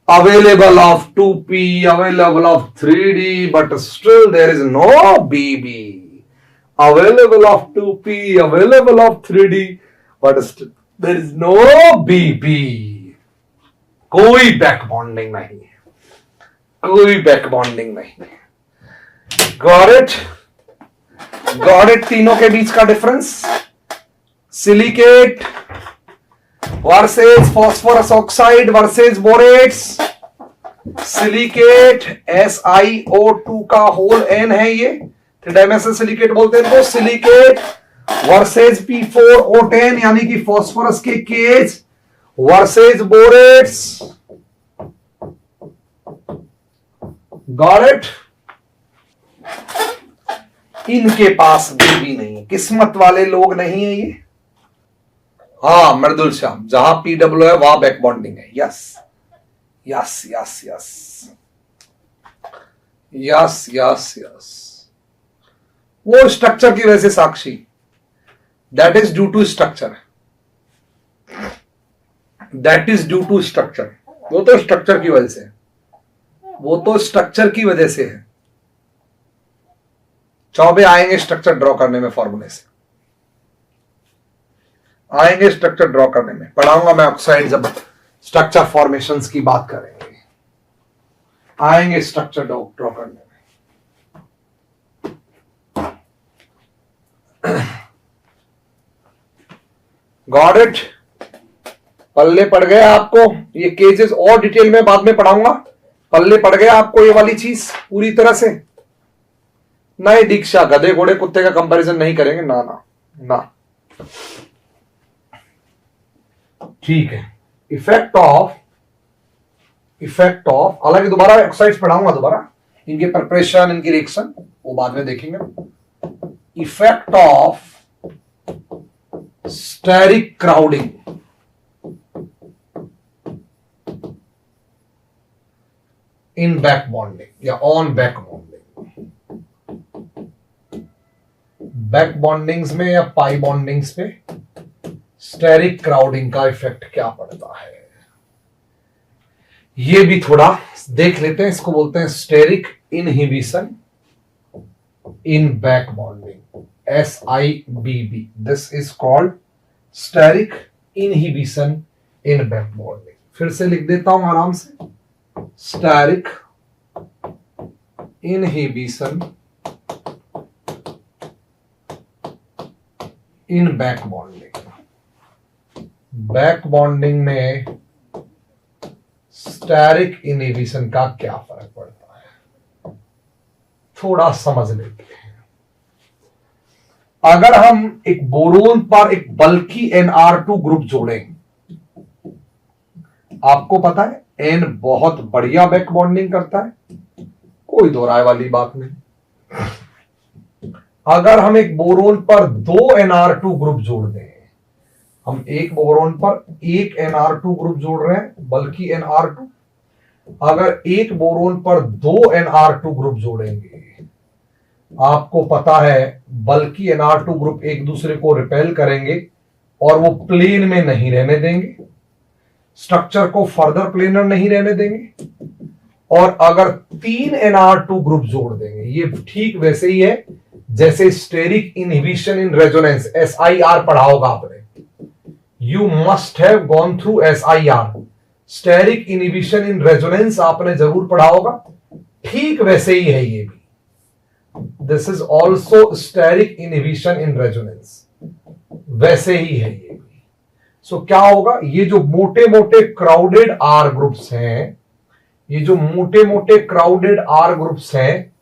available of 2p, available of 3d, but still there is no bb. Available of 2p, available of 3d, but still there is no bb. कोई back bonding नहीं है, कोई बैक बॉन्डिंग नहीं है. Got it, got it. तीनों के बीच का difference, silicate versus phosphorus oxide versus बोरेट्स. Silicate SiO2 का होल N है, ये 3 डायमेंशनल सिलिकेट बोलते हैं. तो सिलिकेट वर्सेस P4O10 यानी कि फॉस्फोरस के cage versus borates. Got it. इनके पास भी नहीं है, किस्मत वाले लोग नहीं है ये. हाँ मृदुल श्याम, जहां PW है वहां बैक बॉन्डिंग है. Yes yes yes yes yes yes yes. वो स्ट्रक्चर की वजह से Sakshi, that is due to structure, that is due to structure. वो तो स्ट्रक्चर की वजह से, वो तो स्ट्रक्चर की वजह से है. चौबे आएंगे स्ट्रक्चर ड्रॉ करने में, फॉर्मूले से आएंगे स्ट्रक्चर ड्रॉ करने में. पढ़ाऊंगा मैं ऑक्साइड, जब स्ट्रक्चर फॉर्मेशंस की बात करेंगे आएंगे स्ट्रक्चर ड्रॉ करने में. Got it. पल्ले पड़ गए आपको ये केजेस, और डिटेल में बाद में पढ़ाऊंगा. पल्ले पड़ गया आपको ये वाली चीज पूरी तरह से. नहीं दीक्षा, गधे घोड़े कुत्ते का कंपैरिजन नहीं करेंगे, ना ना ना. ठीक है. इफेक्ट ऑफ हालांकि दोबारा ऑक्साइड्स पढ़ाऊंगा, दोबारा इनके प्रिपरेशन, इनकी रिएक्शन वो बाद में देखेंगे. Effect of steric crowding in back bonding या on back bonding. Back bondings में या पाई बॉन्डिंग्स पे स्टेरिक क्राउडिंग का इफेक्ट क्या पड़ता है, ये भी थोड़ा देख लेते हैं. इसको बोलते हैं steric inhibition in back bonding, SIBB. This is called steric inhibition in back bonding. फिर से लिख देता हूं आराम से. Steric inhibition in back bonding. Back bonding में स्टेरिक इनहिबिशन का क्या फर्क पड़ता है, थोड़ा समझ लेते हैं. अगर हम एक बोरोन पर एक बल्कि NR2 ग्रुप जोड़ें, आपको पता है N बहुत बढ़िया बैक बॉन्डिंग करता है, कोई दो राय वाली बात नहीं. अगर हम एक बोरोन पर 2 NR2 ग्रुप जोड़ दें, हम एक बोरोन पर एक NR2 ग्रुप जोड़ रहे हैं बल्कि NR2, अगर एक बोरोन पर 2 NR2 ग्रुप जोड़ेंगे, आपको पता है बल्कि NR2 ग्रुप एक दूसरे को रिपेल करेंगे और वो प्लेन में नहीं रहने देंगे, स्ट्रक्चर को फर्दर प्लेनर नहीं रहने देंगे. और अगर 3 NR2 ग्रुप जोड़ देंगे, ये ठीक वैसे ही है जैसे steric inhibition in resonance, SIR पढ़ा होगा आपने. You must have gone through SIR, steric inhibition in resonance आपने जरूर पढ़ा होगा. ठीक वैसे ही है ये भी. This is also steric inhibition in resonance, वैसे ही है ये भी. सो क्या होगा, ये जो मोटे मोटे क्राउडेड R ग्रुप्स हैं, ये जो मोटे मोटे क्राउडेड R ग्रुप्स हैं,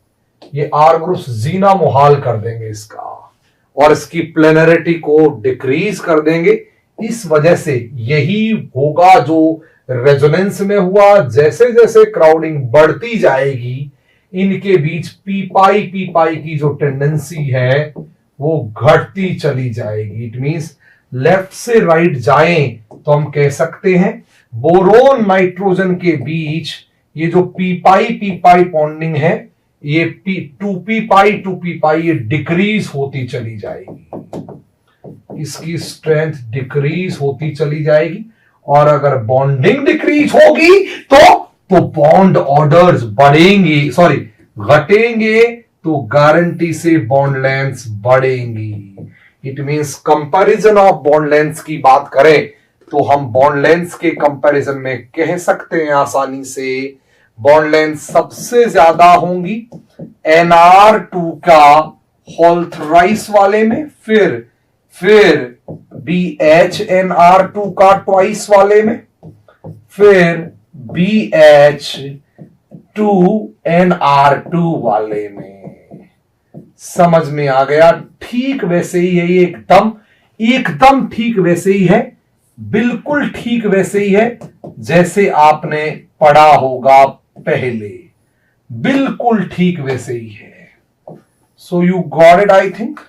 ये R ग्रुप्स जीना मुहाल कर देंगे इसका, और इसकी प्लेनरिटी को डिक्रीज कर देंगे. इस वजह से यही होगा जो रेजोनेंस में हुआ. जैसे जैसे क्राउडिंग बढ़ती जाएगी, इनके बीच पी पाई की जो टेंडेंसी है वो घटती चली जाएगी. इट मींस लेफ्ट से राइट जाएं तो हम कह सकते हैं बोरोन नाइट्रोजन के बीच ये जो पी पाई बॉन्डिंग है, ये 2p पाई ये डिक्रीज होती चली जाएगी, इसकी स्ट्रेंथ डिक्रीज होती चली जाएगी. और अगर बॉन्डिंग डिक्रीज होगी तो तो बॉन्ड ऑर्डर्स बढ़ेंगे, सॉरी घटेंगे, तो गारंटी से बॉन्ड लेंथ बढ़ेंगी। It means comparison of bond length की बात करें तो हम बॉन्ड लेंथ के कंपैरिजन में कह सकते हैं आसानी से बॉन्ड लेंथ सबसे ज्यादा होंगी NR2 का होल थ्राइस वाले में, फिर BHNR2 का ट्वाइस वाले में, फिर BH2NR2 वाले में। समझ में आ गया? ठीक वैसे ही है, ये एकदम ठीक वैसे ही है, बिल्कुल ठीक वैसे ही है जैसे आपने पढ़ा होगा पहले, बिल्कुल ठीक वैसे ही है। सो you got it I think.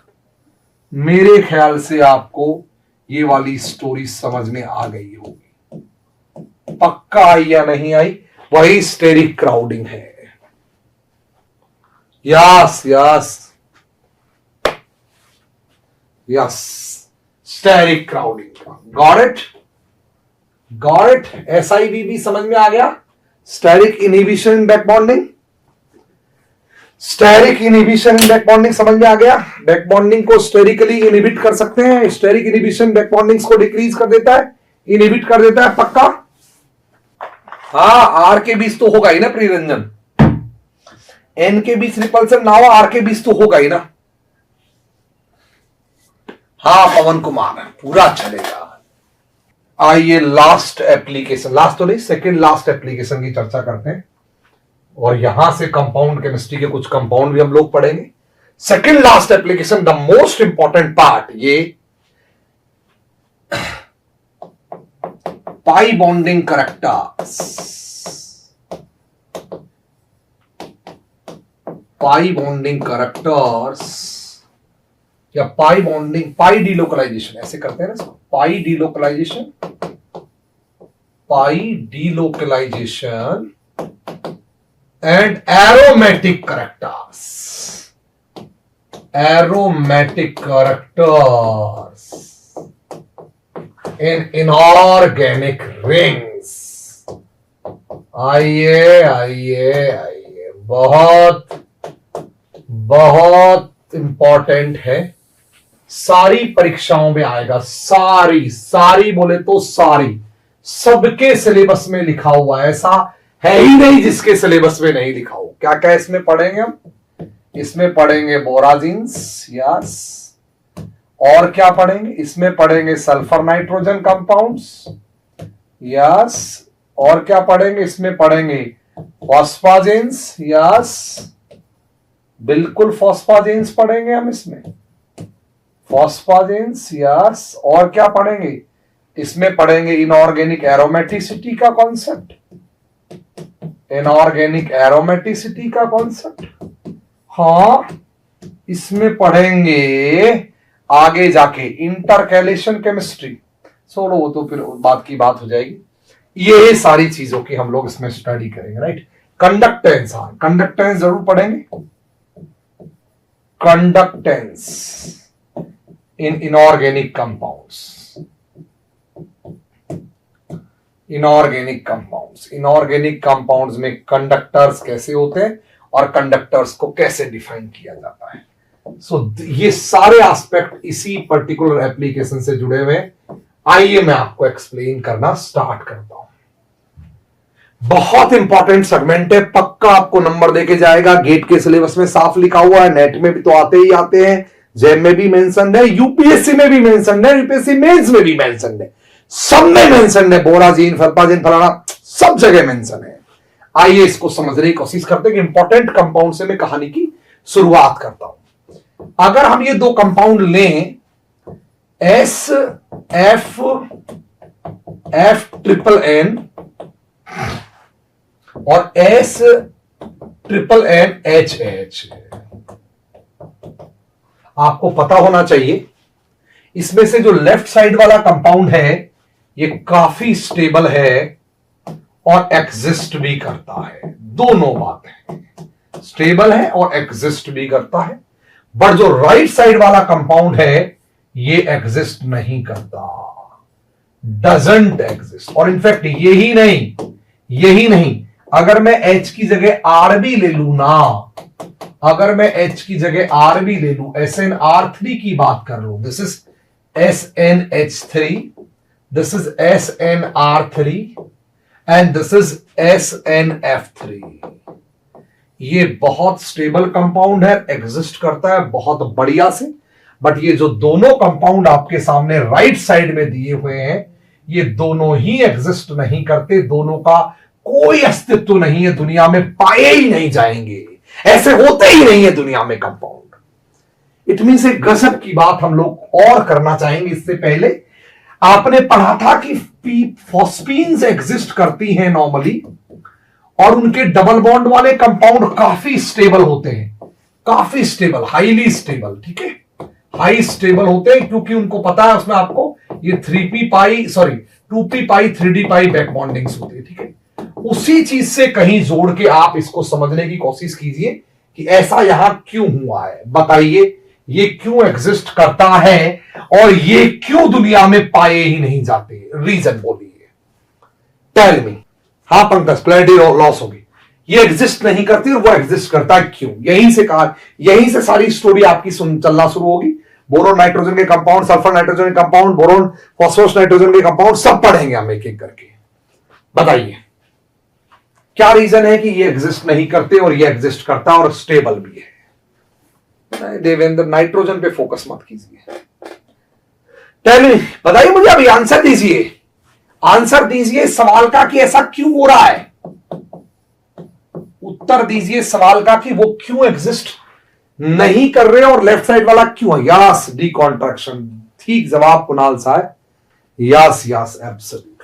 मेरे ख्याल से आपको ये वाली स्टोरी समझ में आ गई होगी। पक्का आई या नहीं आई? वही स्टेरिक क्राउडिंग है। Yes yes yes, steric crowding. Got it? SIBB समझ में आ गया? Steric inhibition in back bonding, steric inhibition in back bonding समझ में आ गया? बैक बॉन्डिंग को स्टेरिकली इनहिबिट कर सकते हैं। स्टेरिक इनहिबिशन बैक बॉन्डिंग्स को डिक्रीज कर देता है, इनहिबिट कर देता है। पक्का? हाँ, आर के बीच तो होगा ही ना प्रिरंजन, एन के बीच रिपल्सन ना हो, आर के बीच तो होगा ही ना। हाँ पवन कुमार, पूरा चलेगा। आइए लास्ट एप्लीकेशन, लास्ट तो नहीं सेकंड लास्ट एप्लीकेशन की चर्चा करते हैं, और यहां से कंपाउंड केमिस्ट्री के कुछ कंपाउंड भी हम लोग पढ़ेंगे। Second last application, the most important part, ये pi bonding characters, pi bonding characters या पाई बॉन्डिंग, पाई डीलोकलाइजेशन ऐसे करते हैं ना, pi delocalization, pi delocalization and aromatic characters, aromatic characters in inorganic rings. आइए आइए आइए, बहुत बहुत इंपॉर्टेंट है, सारी परीक्षाओं में आएगा, सारी बोले तो सारी, सबके सिलेबस में लिखा हुआ है, ऐसा है ही नहीं जिसके सिलेबस में नहीं लिखा हो। क्या क्या इसमें पढ़ेंगे हम? इसमें पढ़ेंगे बोराजिन्स, यस, और क्या पढ़ेंगे? इसमें पढ़ेंगे सल्फर नाइट्रोजन कंपाउंड्स, यस, और क्या पढ़ेंगे? इसमें पढ़ेंगे फॉस्फाजेंस, यस, बिल्कुल फॉस्फाजेंस पढ़ेंगे हम इसमें, फॉस्फाजेंस, यस, और क्या पढ़ेंगे? इसमें पढ़ेंगे इनऑर्गेनिक एरोमेटिसिटी का कॉन्सेप्ट, इनऑर्गेनिक एरोमेटिसिटी का कॉन्सेप्ट। हाँ, इसमें पढ़ेंगे आगे जाके इंटरकैलेशन केमिस्ट्री, छोड़ो वो तो फिर बात की बात हो जाएगी। ये सारी चीजों की हम लोग इसमें स्टडी करेंगे, राइट। कंडक्टेंस, हाँ कंडक्टेंस जरूर पढ़ेंगे, conductance in inorganic compounds, inorganic compounds, inorganic compounds में कंडक्टर्स कैसे होते हैं और कंडक्टर्स को कैसे डिफाइन किया जाता है। ये सारे एस्पेक्ट इसी पर्टिकुलर एप्लीकेशन से जुड़े हुए हैं। आइए मैं आपको एक्सप्लेन करना स्टार्ट करता हूं। बहुत इंपॉर्टेंट सेगमेंट है, पक्का आपको नंबर देके जाएगा, गेट के सिलेबस में साफ लिखा हुआ है, नेट में भी तो आते ही आते हैं, जेम में भी मेंशन है, यूपीएससी में भी मेंशन है, यूपीएससी मेंस में भी मेंशन है, सब में मेंशन है, बोराजीन फल्पाजीन फलाना सब जगह मेंशन है। आइए इसको समझने की कोशिश करते हैं कि इंपॉर्टेंट कंपाउंड से मैं कहानी की शुरुआत करता हूं। अगर हम ये दो कंपाउंड लें, S F F triple N और S triple N H H, आपको पता होना चाहिए इसमें से जो लेफ्ट साइड वाला कंपाउंड है ये काफी स्टेबल है और एग्जिस्ट भी करता है, दोनों बात है, स्टेबल है और एग्जिस्ट भी करता है। बट जो राइट साइड वाला कंपाउंड है ये एग्जिस्ट नहीं करता, डजंट एग्जिस्ट। और इनफैक्ट यही नहीं, अगर मैं H की जगह R भी ले लू ना, अगर मैं H की जगह R भी ले लू, SnR3 की बात कर लू, this is SnH3, this is SnR3 and this is SnF3। ये बहुत स्टेबल कंपाउंड है, एग्जिस्ट करता है बहुत बढ़िया से। बट ये जो दोनों कंपाउंड आपके सामने राइट साइड में दिए हुए हैं, ये दोनों ही एग्जिस्ट नहीं करते, दोनों का कोई अस्तित्व नहीं है, दुनिया में पाए ही नहीं जाएंगे, ऐसे होते ही नहीं है दुनिया में कंपाउंड। इट मींस एक गजब की बात हम लोग और करना चाहेंगे। इससे पहले आपने पढ़ा था कि फॉस्फीन्स एग्जिस्ट करती हैं नॉर्मली, और उनके डबल बॉन्ड वाले कंपाउंड काफी स्टेबल होते हैं, काफी स्टेबल, हाईली स्टेबल, ठीक है, हाई स्टेबल होते हैं, क्योंकि उनको पता है उसमें आपको ये 2p pi 3d pi back bondings होती है, ठीक है। उसी चीज से कहीं जोड़ के आप इसको समझने की कोशिश कीजिए कि ऐसा यहां क्यों हुआ है, बताइए ये क्यों एग्जिस्ट करता है और ये क्यों दुनिया में पाए ही नहीं जाते, रीजन बोलिए, टेल मी। हाँ पंकज, क्लैरिटी लॉस होगी, ये एग्जिस्ट नहीं करती और वो एग्जिस्ट करता है क्यों, यहीं से कहा, यहीं से सारी स्टोरी आपकी चलना शुरू होगी। बोरोन नाइट्रोजन के कंपाउंड, सल्फर नाइट्रोजन के कंपाउंड, बोरोन फॉस्फोरस नाइट्रोजन के कंपाउंड, सब पढ़ेंगे हम एक एक करके। बताइए क्या रीजन है कि ये एग्जिस्ट नहीं करते और ये एग्जिस्ट करता और स्टेबल भी है। देवेंद्र नाइट्रोजन पे फोकस मत कीजिए, टेल मी, बताइए मुझे, अभी आंसर दीजिए, आंसर दीजिए सवाल का कि ऐसा क्यों हो रहा है, उत्तर दीजिए सवाल का कि वो क्यों एग्जिस्ट नहीं कर रहे और लेफ्ट साइड वाला क्यों है। यस, डिकॉन्ट्रैक्शन, ठीक जवाब कुणाल साहब, यस यस एब्सोल्युटली।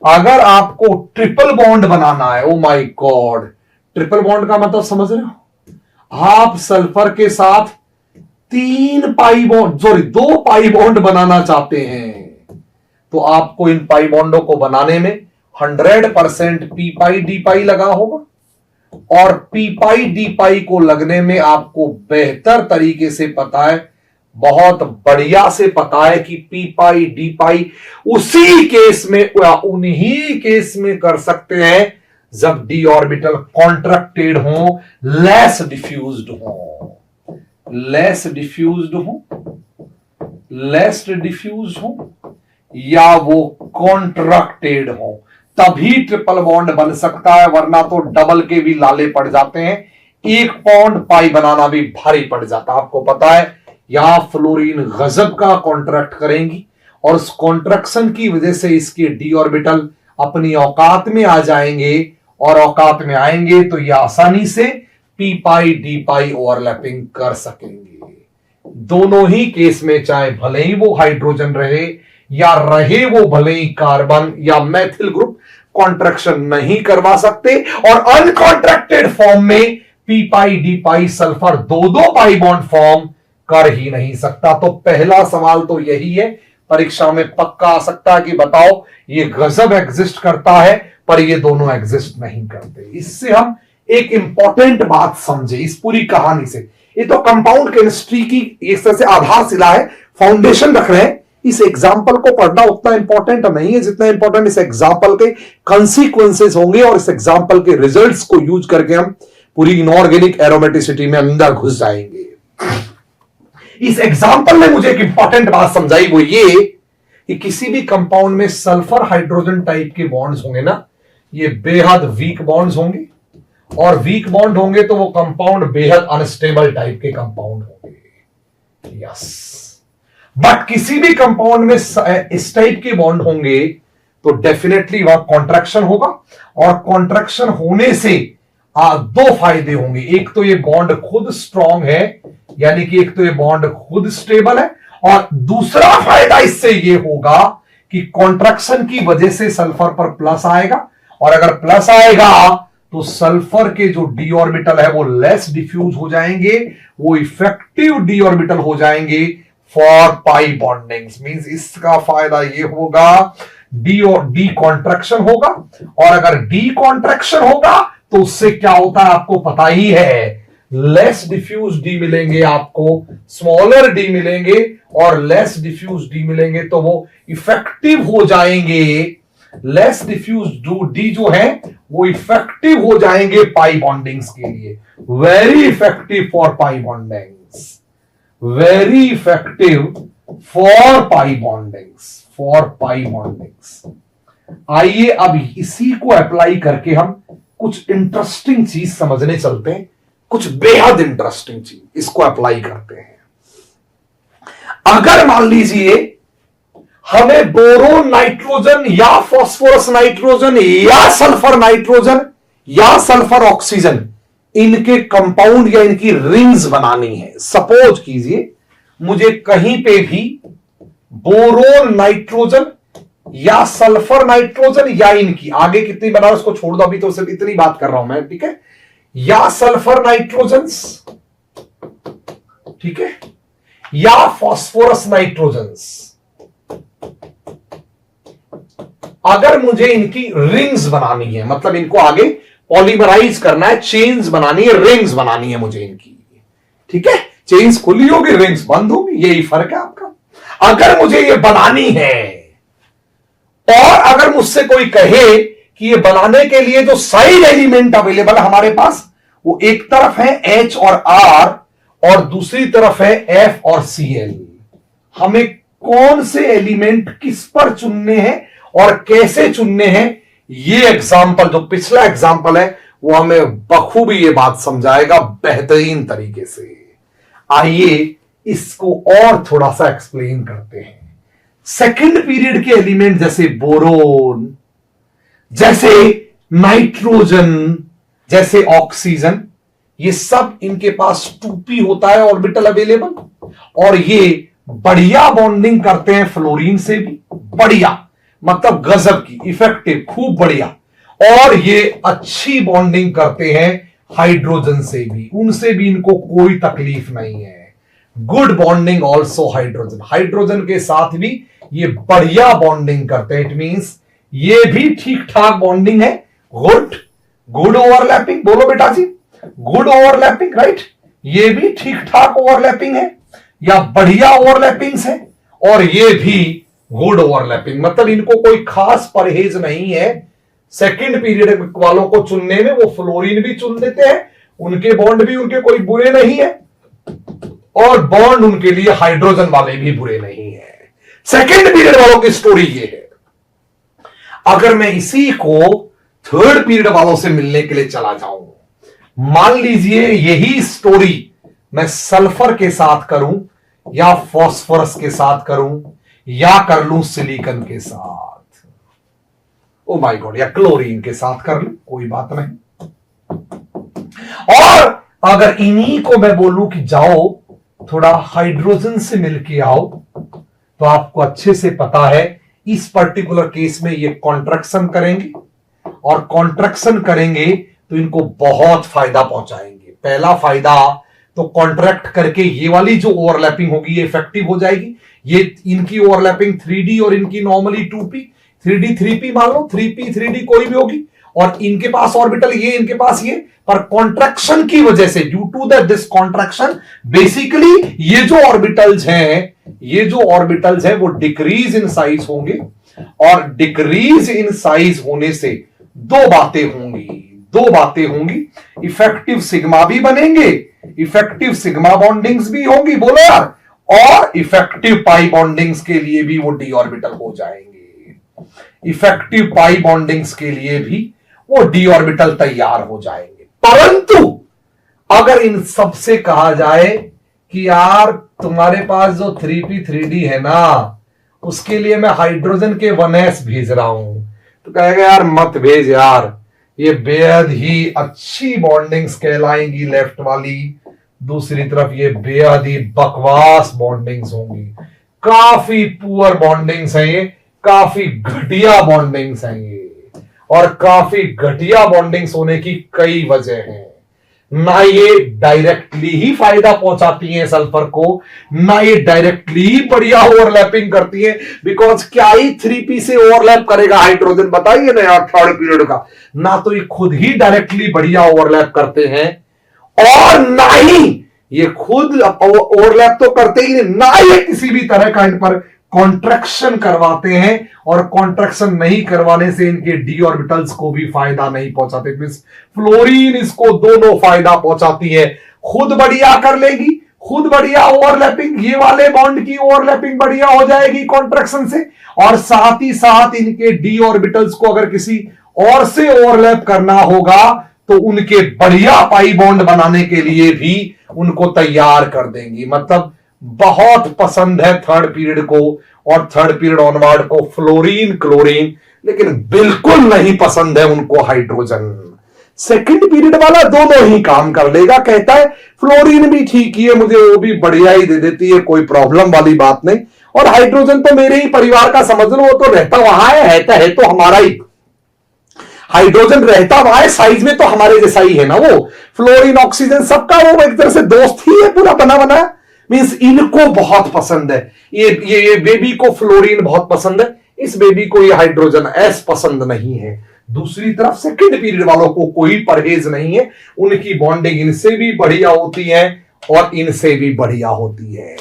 अगर आपको ट्रिपल बॉन्ड बनाना है, oh my God, triple bond का मतलब समझ रहे हो, आप सल्फर के साथ 2 पाई बॉन्ड बनाना चाहते हैं, तो आपको इन पाई बॉन्डों को बनाने में 100% पी पाई डी पाई लगा होगा, और पी पाई डी पाई को लगने में आपको बेहतर तरीके से पता है, बहुत बढ़िया से पता है कि पी पाई डी पाई उसी केस में या उन्हीं केस में कर सकते हैं जब डी ऑर्बिटल कॉन्ट्रैक्टेड हो, लेस डिफ्यूज्ड हो, लेस डिफ्यूज्ड हो, लेस डिफ्यूज्ड हो, या वो कॉन्ट्रैक्टेड हो, तभी ट्रिपल बॉन्ड बन सकता है, वरना तो डबल के भी लाले पड़ जाते हैं, एक बॉन्ड पाई बनाना भी भारी पड़ जाता है। आपको पता है यहां फ्लोरीन गजब का कॉन्ट्रैक्ट करेंगी, और उस कॉन्ट्रैक्शन की वजह से इसके डी ऑर्बिटल अपनी औकात में आ जाएंगे, और औकात में आएंगे तो ये आसानी से पी पाई डी पाई ओवरलैपिंग कर सकेंगे। दोनों ही केस में, चाहे भले ही वो हाइड्रोजन रहे या रहे वो भले ही कार्बन या मैथिल ग्रुप, कॉन्ट्रैक्शन नहीं करवा सकते, और अनकॉन्ट्रैक्टेड फॉर्म में पी पाई डी पाई सल्फर 2 पाई बॉन्ड फॉर्म कर ही नहीं सकता। तो पहला सवाल तो यही है, परीक्षा में पक्का आ सकता है कि बताओ ये गजब एग्जिस्ट करता है पर ये दोनों एग्जिस्ट नहीं करते। इससे हम एक इंपॉर्टेंट बात समझे इस पूरी कहानी से। ये तो कंपाउंड केमिस्ट्री की एक तरह से आधारशिला है, फाउंडेशन रख रहे हैं। इस एग्जाम्पल को पढ़ना उतना इंपॉर्टेंट नहीं है जितना इंपॉर्टेंट इस एग्जाम्पल के कंसीक्वेंसेस होंगे, और इस एग्जाम्पल के रिजल्ट्स को यूज करके हम पूरी इनऑर्गेनिक एरोमेटिसिटी में अंदर घुस जाएंगे। इस एग्जाम्पल ने मुझे एक इंपॉर्टेंट बात समझाई, वो ये कि किसी भी कंपाउंड में सल्फर हाइड्रोजन टाइप के बॉन्ड्स होंगे ना, ये बेहद वीक बॉन्ड्स होंगे, और वीक बॉन्ड होंगे तो वो कंपाउंड बेहद अनस्टेबल टाइप के कंपाउंड होंगे। यस, बट किसी भी कंपाउंड में इस टाइप के बॉन्ड होंगे तो डेफिनेटली वहां कॉन्ट्रैक्शन होगा, और कॉन्ट्रैक्शन होने से 2 फायदे होंगे। एक तो ये बॉन्ड खुद स्ट्रांग है, यानी कि एक तो ये बॉन्ड खुद स्टेबल है, और दूसरा फायदा इससे ये होगा कि कॉन्ट्रैक्शन की वजह से सल्फर पर प्लस आएगा, और अगर प्लस आएगा तो सल्फर के जो डी ऑर्बिटल है वो लेस डिफ्यूज हो जाएंगे, वो इफेक्टिव डी ऑर्बिटल हो जाएंगे फॉर पाई बॉन्डिंग्स। मींस इसका फायदा ये होगा डी कॉन्ट्रैक्शन होगा, और अगर डी कॉन्ट्रैक्शन होगा तो उससे क्या होता है आपको पता ही है, लेस डिफ्यूज डी मिलेंगे आपको, स्मॉलर डी मिलेंगे, और लेस डिफ्यूज डी मिलेंगे तो वो इफेक्टिव हो जाएंगे लेस डिफ्यूज डी जो है वो इफेक्टिव हो जाएंगे पाई बॉन्डिंग्स के लिए, very effective for pi bondings, very effective for pi bondings, for pi bondings. आइए अब इसी को अप्लाई करके हम कुछ इंटरेस्टिंग चीज समझने चलते हैं, कुछ बेहद इंटरेस्टिंग चीज, इसको अप्लाई करते हैं। अगर मान लीजिए हमें बोरोन नाइट्रोजन या फास्फोरस नाइट्रोजन या सल्फर नाइट्रोजन या सल्फर ऑक्सीजन, इनके कंपाउंड या इनकी रिंग्स बनानी है। सपोज कीजिए मुझे कहीं पे भी बोरोन नाइट्रोजन या सल्फर नाइट्रोजन या इनकी, आगे कितनी बनाओ उसको छोड़ दो, अभी तो सिर्फ इतनी बात कर रहा हूं मैं, ठीक है, या सल्फर नाइट्रोजन्स, ठीक है, या फास्फोरस नाइट्रोजन्स। अगर मुझे इनकी रिंग्स बनानी है, मतलब इनको आगे पॉलीमराइज करना है, चेन्स बनानी है, रिंग्स बनानी है मुझे इनकी, ठीक है, चेन्स खुली होगी, रिंग्स बंद होगी, यही फर्क है आपका। अगर मुझे ये बनानी है और अगर मुझसे कोई कहे कि ये बनाने के लिए जो साइड एलिमेंट अवेलेबल हमारे पास, वो एक तरफ है H और R और दूसरी तरफ है F और Cl, हमें कौन से एलिमेंट किस पर चुनने हैं और कैसे चुनने हैं, ये एग्जाम्पल जो पिछला एग्जाम्पल है वो हमें बखूबी ये बात समझाएगा बेहतरीन तरीके से। आइए इसको और थोड़ा सा एक्सप्लेन करते हैं। सेकंड पीरियड के एलिमेंट जैसे बोरोन, जैसे नाइट्रोजन, जैसे ऑक्सीजन, ये सब इनके पास 2p होता है ऑर्बिटल अवेलेबल, और ये बढ़िया बॉन्डिंग करते हैं फ्लोरीन से भी, बढ़िया मतलब गजब की, इफेक्टिव, खूब बढ़िया, और ये अच्छी बॉन्डिंग करते हैं हाइड्रोजन से भी, उनसे भी इनको कोई तकलीफ नहीं है। Good bonding also hydrogen, hydrogen के साथ भी ये बढ़िया बॉन्डिंग करते हैं, इट मींस ये भी ठीक ठाक बॉन्डिंग है। गुड, गुड ओवरलैपिंग, बोलो बेटा जी, गुड ओवरलैपिंग, राइट, ये भी ठीक ठाक ओवरलैपिंग है या बढ़िया ओवरलैपिंग्स है, और ये भी गुड ओवरलैपिंग, मतलब इनको कोई खास परहेज नहीं है सेकंड पीरियड वालों को चुनने में। वो फ्लोरीन भी चुन देते हैं, उनके बॉन्ड भी उनके कोई बुरे नहीं है, और बॉन्ड उनके लिए हाइड्रोजन वाले भी बुरे नहीं है। सेकंड पीरियड वालों की स्टोरी ये है। अगर मैं इसी को थर्ड पीरियड वालों से मिलने के लिए चला जाऊं, मान लीजिए यही स्टोरी मैं सल्फर के साथ करूं या फास्फोरस के साथ करूं या कर लूं सिलिकॉन के साथ, ओ माय गॉड, या क्लोरीन के साथ कर लूं, कोई बात नहीं। और अगर इन्हीं को मैं बोलूं कि जाओ थोड़ा हाइड्रोजन से मिलके आओ, तो आपको अच्छे से पता है इस पर्टिकुलर केस में ये कॉन्ट्रैक्शन करेंगे, और कॉन्ट्रैक्शन करेंगे तो इनको बहुत फायदा पहुंचाएंगे। पहला फायदा तो कॉन्ट्रैक्ट करके ये वाली जो ओवरलैपिंग होगी ये इफेक्टिव हो जाएगी। ये इनकी ओवरलैपिंग 3D और इनकी नॉर्मली 2p, 3D 3p मान लो, 3p 3D कोई भी होगी, और इनके पास ऑर्बिटल ये, इनके पास ये, पर कॉन्ट्रैक्शन की वजह से, due to this contraction, basically ये जो ऑर्बिटल्स हैं, ये जो ऑर्बिटल्स हैं वो डिक्रीज इन साइज होंगे, और डिक्रीज इन साइज होने से दो बातें होंगी, इफेक्टिव सिग्मा भी बनेंगे, इफेक्टिव सिग्मा बॉन्डिंग्स भी होंगी, बोलो यार, और इफेक्टिव पाई बॉन्डिंग्स के लिए भी वो डी ऑर्बिटल हो जाएंगे, इफेक्टिव पाई बॉन्डिंग्स के लिए भी वो डी ऑर्बिटल तैयार हो जाएंगे। परंतु अगर इन सब से कहा जाए कि यार तुम्हारे पास जो 3p 3D है ना, उसके लिए मैं हाइड्रोजन के 1s भेज रहा हूं, तो कहेगा यार मत भेज यार, ये बेहद ही अच्छी बॉन्डिंग्स कहलाएंगी लेफ्ट वाली, दूसरी तरफ ये बेहद ही बकवास बॉन्डिंग्स होंगी, काफी पुअर बॉन्डिंग्स हैं ये, काफी घटिया बॉन्डिंग्स हैं ये, और काफी घटिया बॉन्डिंग्स होने की कई वजह हैं। ना ये डायरेक्टली ही फायदा पहुंचाती हैं सल्फर को, ना ये डायरेक्टली बढ़िया ओवरलैपिंग करती हैं, बिकॉज क्या ही 3p से ओवरलैप करेगा हाइड्रोजन, बताइए ना यार थर्ड पीरियड का, ना तो ये खुद ही डायरेक्टली बढ़िया ओवरलैप करते हैं, और ना ही ये खुद ओवरलैप तो करते ही नहीं, ना ये किसी भी तरह का इन पर कॉन्ट्रैक्शन करवाते हैं, और कॉन्ट्रैक्शन नहीं करवाने से इनके डी ऑर्बिटल्स को भी फायदा नहीं पहुंचाते। फ्लोरीन इसको दोनों फायदा पहुंचाती है, खुद बढ़िया कर लेगी, खुद बढ़िया ओवरलैपिंग, ये वाले बॉन्ड की ओवरलैपिंग बढ़िया हो जाएगी कॉन्ट्रैक्शन से, और साथ ही साथ इनके डी ऑर्बिटल्स को अगर किसी और से ओवरलैप करना होगा तो उनके बढ़िया पाई बॉन्ड बनाने के लिए भी उनको तैयार कर देंगी। मतलब बहुत पसंद है थर्ड पीरियड को, और थर्ड पीरियड ऑनवर्ड को फ्लोरीन क्लोरीन, लेकिन बिल्कुल नहीं पसंद है उनको हाइड्रोजन। सेकंड पीरियड वाला दोनों ही काम कर लेगा, कहता है फ्लोरीन भी ठीक ही है, मुझे वो भी बढ़िया ही दे देती है, कोई प्रॉब्लम वाली बात नहीं, और हाइड्रोजन तो मेरे ही परिवार का समझ लो, वो तो रहता वहां है तो हमारा ही। हाइड्रोजन रहता वहां है, साइज में तो हमारे जैसा ही है ना वो। फ्लोरीन ऑक्सीजन सबका वो एक तरह से दोस्त ही है, पूरा बना बना। मींस इनको बहुत पसंद है, ये बेबी को फ्लोरीन बहुत पसंद है, इस बेबी को ये हाइड्रोजन एस पसंद नहीं है। दूसरी तरफ सेकंड पीरियड वालों को कोई परहेज नहीं है, उनकी बॉन्डिंग इनसे भी बढ़िया होती है और इनसे भी बढ़िया होती है।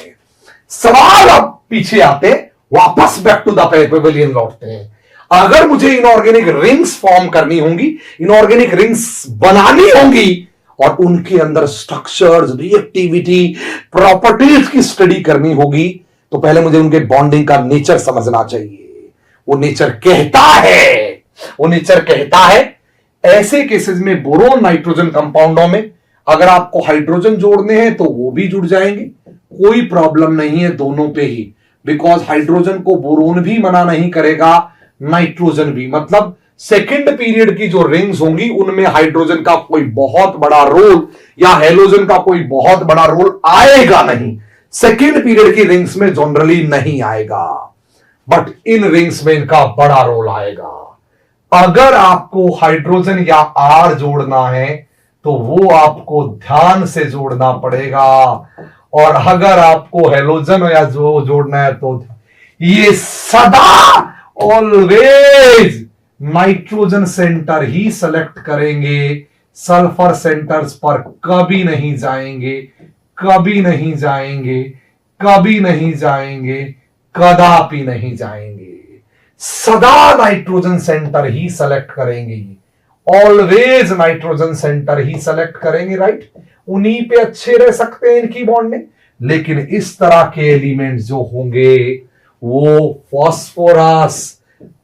सवाल अब पीछे आते, वापस बैक टू द पेविलियन लौटते हैं। अगर मुझे इनऑर्गेनिक रिंग्स फॉर्म करनी होंगी, इनऑर्गेनिक रिंग्स बनानी होंगी, और उनके अंदर स्ट्रक्चर्स, रिएक्टिविटी, प्रॉपर्टीज की स्टडी करनी होगी, तो पहले मुझे उनके बॉन्डिंग का नेचर समझना चाहिए। वो नेचर कहता है ऐसे केसेस में बोरोन नाइट्रोजन कंपाउंडों में अगर आपको हाइड्रोजन जोड़ने हैं तो वो भी जुड़ जाएंगे, कोई प्रॉब्लम नहीं है दोनों पे ही, बिकॉज हाइड्रोजन को बोरोन भी मना नहीं करेगा, नाइट्रोजन भी। मतलब सेकंड पीरियड की जो रिंग्स होंगी उनमें हाइड्रोजन का कोई बहुत बड़ा रोल या हेलोजन का कोई बहुत बड़ा रोल आएगा नहीं, सेकंड पीरियड की रिंग्स में जनरली नहीं आएगा, बट इन रिंग्स में इनका बड़ा रोल आएगा। अगर आपको हाइड्रोजन या आर जोड़ना है तो वो आपको ध्यान से जोड़ना पड़ेगा, और अगर आपको हेलोजन या जो जोड़ना है तो ये सदा ऑलवेज नाइट्रोजन सेंटर ही सेलेक्ट करेंगे, सल्फर सेंटर्स पर कभी नहीं जाएंगे, कभी नहीं जाएंगे, कभी नहीं जाएंगे, कदापि नहीं जाएंगे। सदा नाइट्रोजन सेंटर ही सेलेक्ट करेंगे, ऑलवेज नाइट्रोजन सेंटर ही सेलेक्ट करेंगे, राइट। उन्हीं पे अच्छे रह सकते हैं इनकी बॉन्डिंग, लेकिन इस तरह के एलिमेंट्स जो होंगे वो फॉस्फोरस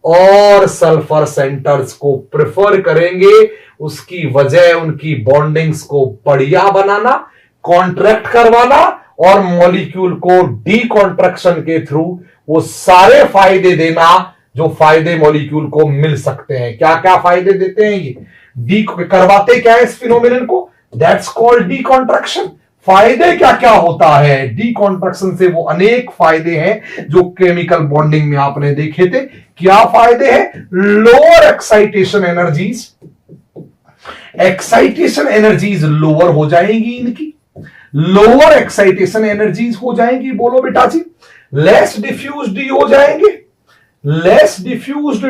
और सल्फर सेंटर्स को प्रेफर करेंगे। उसकी वजह उनकी बॉन्डिंग्स को बढ़िया बनाना, कॉन्ट्रैक्ट करवाना, और मॉलिक्यूल को डीकॉन्ट्रैक्शन के थ्रू वो सारे फायदे देना जो फायदे मॉलिक्यूल को मिल सकते हैं। क्या क्या फायदे देते हैं ये, डी करवाते क्या है इस फिनोमिनन को, दैट्स कॉल्ड डीकॉन्ट्रैक्शन। फायदे क्या क्या होता है डीकॉन्ट्रैक्शन से, वो अनेक फायदे हैं जो केमिकल बॉन्डिंग में आपने देखे थे। क्या फायदे हैं, लोअर एक्साइटेशन एनर्जीज लोअर हो जाएंगी, इनकी लोअर एक्साइटेशन एनर्जीज हो जाएंगी, बोलो बेटा जी। लेस डिफ्यूज्ड